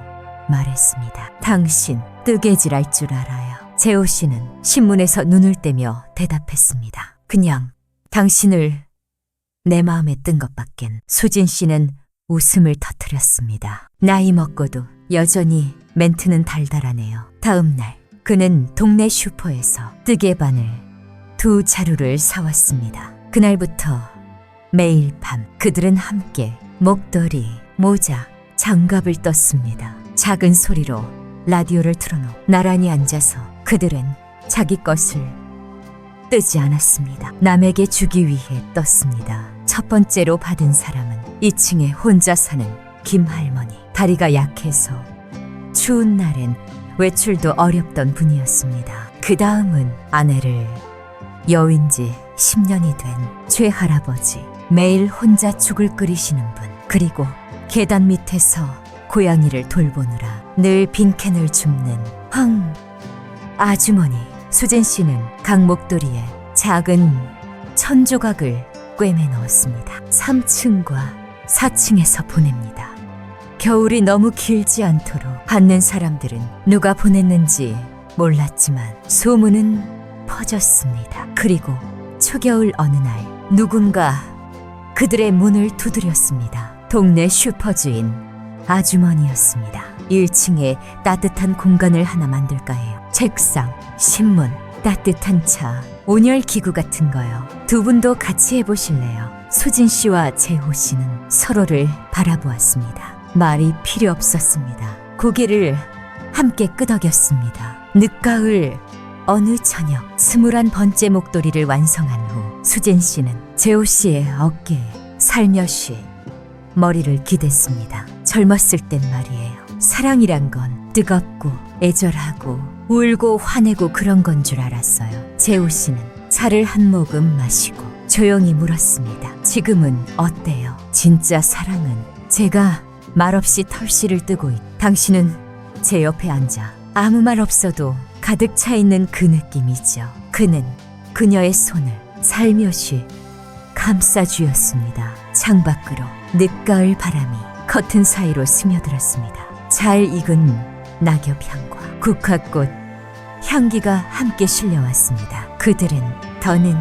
말했습니다. 당신 뜨개질할 줄 알아요. 재호 씨는 신문에서 눈을 떼며 대답했습니다. 그냥 당신을 내 마음에 뜬 것밖엔. 수진 씨는 웃음을 터뜨렸습니다. 나이 먹고도 여전히 멘트는 달달하네요. 다음 날 그는 동네 슈퍼에서 뜨개바늘 2자루를 사왔습니다. 그날부터 매일 밤 그들은 함께 목도리, 모자, 장갑을 떴습니다. 작은 소리로 라디오를 틀어놓고 나란히 앉아서 그들은 자기 것을 뜨지 않았습니다. 남에게 주기 위해 떴습니다. 첫 번째로 받은 사람은 2층에 혼자 사는 김할머니. 다리가 약해서 추운 날엔 외출도 어렵던 분이었습니다. 그 다음은 아내를 여윈지 10년이 된 최할아버지. 매일 혼자 죽을 끓이시는 분. 그리고 계단 밑에서 고양이를 돌보느라 늘 빈캔을 줍는 황 아주머니. 수진 씨는 각 목도리에 작은 천조각을 꿰매 넣었습니다. 3층과 4층에서 보냅니다. 겨울이 너무 길지 않도록. 받는 사람들은 누가 보냈는지 몰랐지만 소문은 퍼졌습니다. 그리고 초겨울 어느 날 누군가 그들의 문을 두드렸습니다. 동네 슈퍼주인 아주머니였습니다. 1층에 따뜻한 공간을 하나 만들까 해요. 책상, 신문, 따뜻한 차, 온열 기구 같은 거요. 두 분도 같이 해보실래요? 수진 씨와 재호 씨는 서로를 바라보았습니다. 말이 필요 없었습니다. 고개를 함께 끄덕였습니다. 늦가을 어느 저녁 21번째 목도리를 완성한 후 수진 씨는 재호 씨의 어깨에 살며시 머리를 기댔습니다. 젊었을 땐 말이에요. 사랑이란 건 뜨겁고 애절하고 울고 화내고 그런 건 줄 알았어요. 재호 씨는 차를 한 모금 마시고 조용히 물었습니다. 지금은 어때요? 진짜 사랑은? 제가 말없이 털실을 뜨고 당신은 제 옆에 앉아 아무 말 없어도 가득 차 있는 그 느낌이죠. 그는 그녀의 손을 살며시 감싸주었습니다. 창밖으로 늦가을 바람이 커튼 사이로 스며들었습니다. 잘 익은 낙엽 향과 국화꽃 향기가 함께 실려왔습니다. 그들은 더는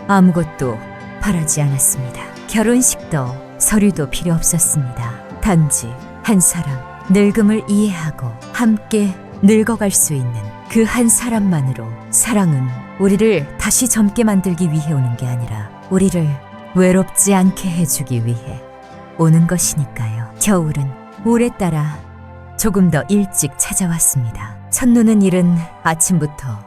아무것도 바라지 않았습니다. 결혼식도 서류도 필요 없었습니다. 단지 한 사람, 늙음을 이해하고 함께 늙어갈 수 있는 그 한 사람만으로. 사랑은 우리를 다시 젊게 만들기 위해 오는 게 아니라 우리를 외롭지 않게 해주기 위해 오는 것이니까요. 겨울은 오래따라 조금 더 일찍 찾아왔습니다. 첫눈은 이른 아침부터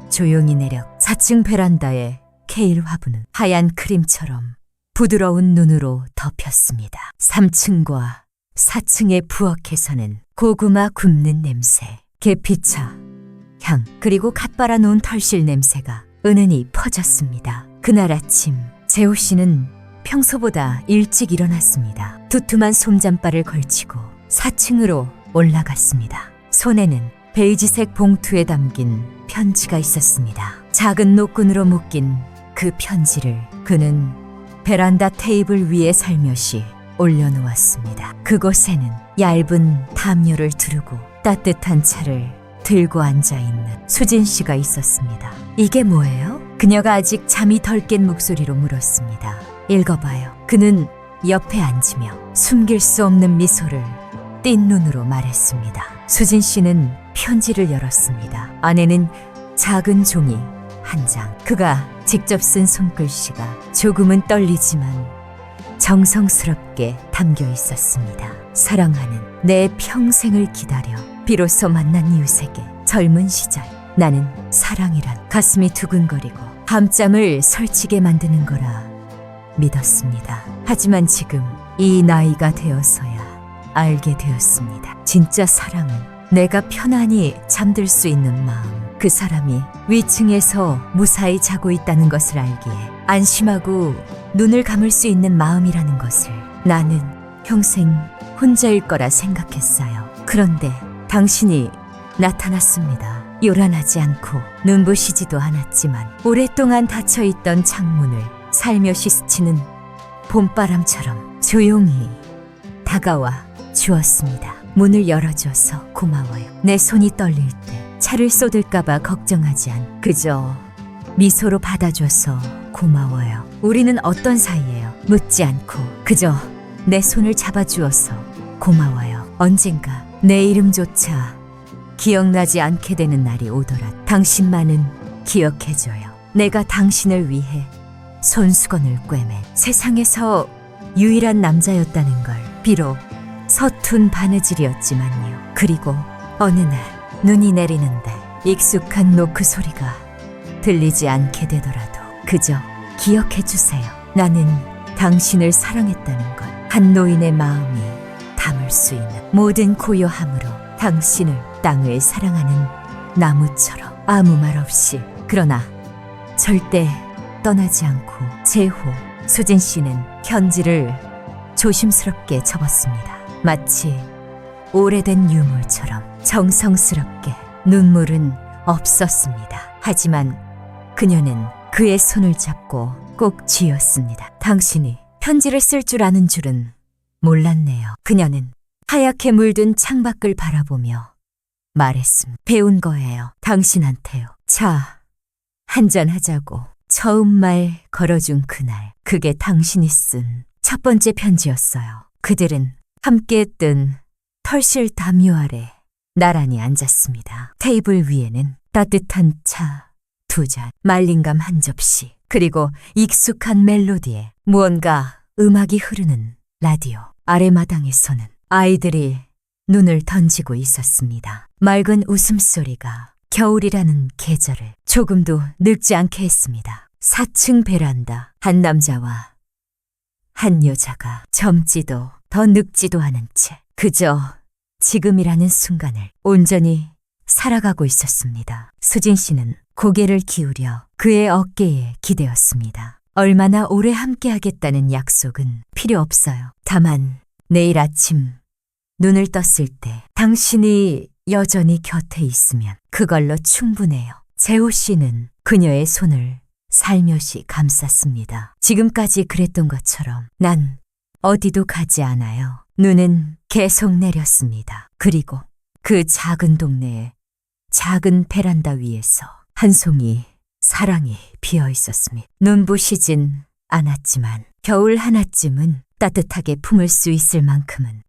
조용히 내려 4층 베란다에 케일 화분은 하얀 크림처럼 부드러운 눈으로 덮였습니다. 3층과 4층의 부엌에서는 고구마 굽는 냄새, 계피차 향, 그리고 갓 빨아놓은 털실 냄새가 은은히 퍼졌습니다. 그날 아침 재호 씨는 평소보다 일찍 일어났습니다. 두툼한 솜잠바를 걸치고 4층으로 올라갔습니다. 손에는 베이지색 봉투에 담긴 편지가 있었습니다. 작은 노끈으로 묶인 그 편지를 그는 베란다 테이블 위에 살며시 올려놓았습니다. 그곳에는 얇은 담요를 두르고 따뜻한 차를 들고 앉아있는 수진 씨가 있었습니다. 이게 뭐예요? 그녀가 아직 잠이 덜 깬 목소리로 물었습니다. 읽어봐요. 그는 옆에 앉으며 숨길 수 없는 미소를 띈 눈으로 말했습니다. 수진 씨는 편지를 열었습니다. 안에는 작은 종이 한 장. 그가 직접 쓴 손글씨가 조금은 떨리지만 정성스럽게 담겨 있었습니다. 사랑하는 내 평생을 기다려 비로소 만난 이웃에게 젊은 시절 나는 사랑이란 가슴이 두근거리고 밤잠을 설치게 만드는 거라 믿었습니다. 하지만 지금 이 나이가 되어서야 알게 되었습니다. 진짜 사랑은 내가 편안히 잠들 수 있는 마음. 그 사람이 위층에서 무사히 자고 있다는 것을 알기에 안심하고 눈을 감을 수 있는 마음이라는 것을 나는 평생 혼자일 거라 생각했어요. 그런데 당신이 나타났습니다. 요란하지 않고 눈부시지도 않았지만 오랫동안 닫혀있던 창문을 살며시 스치는 봄바람처럼 조용히 다가와 주었습니다. 문을 열어줘서 고마워요. 내 손이 떨릴 때 차를 쏟을까봐 걱정하지 않 그저 미소로 받아줘서 고마워요. 우리는 어떤 사이예요? 묻지 않고 그저 내 손을 잡아주어서 고마워요. 언젠가 내 이름조차 기억나지 않게 되는 날이 오더라. 당신만은 기억해줘요. 내가 당신을 위해 손수건을 꿰맨 세상에서 유일한 남자였다는 걸. 비록 서툰 바느질이었지만요. 그리고 어느 날 눈이 내리는데 익숙한 노크 소리가 들리지 않게 되더라도 그저 기억해주세요. 나는 당신을 사랑했다는 걸. 한 노인의 마음이 담을 수 있는 모든 고요함으로 당신을 땅을 사랑하는 나무처럼 아무 말 없이 그러나 절대 떠나지 않고 제호. 수진 씨는 편지를 조심스럽게 접었습니다. 마치 오래된 유물처럼 정성스럽게. 눈물은 없었습니다. 하지만 그녀는 그의 손을 잡고 꼭 쥐었습니다. 당신이 편지를 쓸 줄 아는 줄은 몰랐네요. 그녀는 하얗게 물든 창밖을 바라보며 말했습니다. 배운 거예요. 당신한테요. 자, 한잔하자고. 처음 말 걸어준 그날, 그게 당신이 쓴 첫 번째 편지였어요. 그들은 함께 했던 털실 담요 아래 나란히 앉았습니다. 테이블 위에는 따뜻한 차 2잔, 말린감 1접시, 그리고 익숙한 멜로디에 무언가 음악이 흐르는 라디오. 아래마당에서는 아이들이 눈을 던지고 있었습니다. 맑은 웃음소리가 겨울이라는 계절을 조금도 늙지 않게 했습니다. 4층 베란다. 한 남자와 한 여자가 젊지도 더 늙지도 않은 채 그저 지금이라는 순간을 온전히 살아가고 있었습니다. 수진 씨는 고개를 기울여 그의 어깨에 기대었습니다. 얼마나 오래 함께하겠다는 약속은 필요 없어요. 다만 내일 아침 눈을 떴을 때 당신이 여전히 곁에 있으면 그걸로 충분해요. 재호 씨는 그녀의 손을 살며시 감쌌습니다. 지금까지 그랬던 것처럼 난 어디도 가지 않아요. 눈은 계속 내렸습니다. 그리고 그 작은 동네의 작은 베란다 위에서 한 송이 사랑이 피어 있었습니다. 눈부시진 않았지만 겨울 하나쯤은 따뜻하게 품을 수 있을 만큼은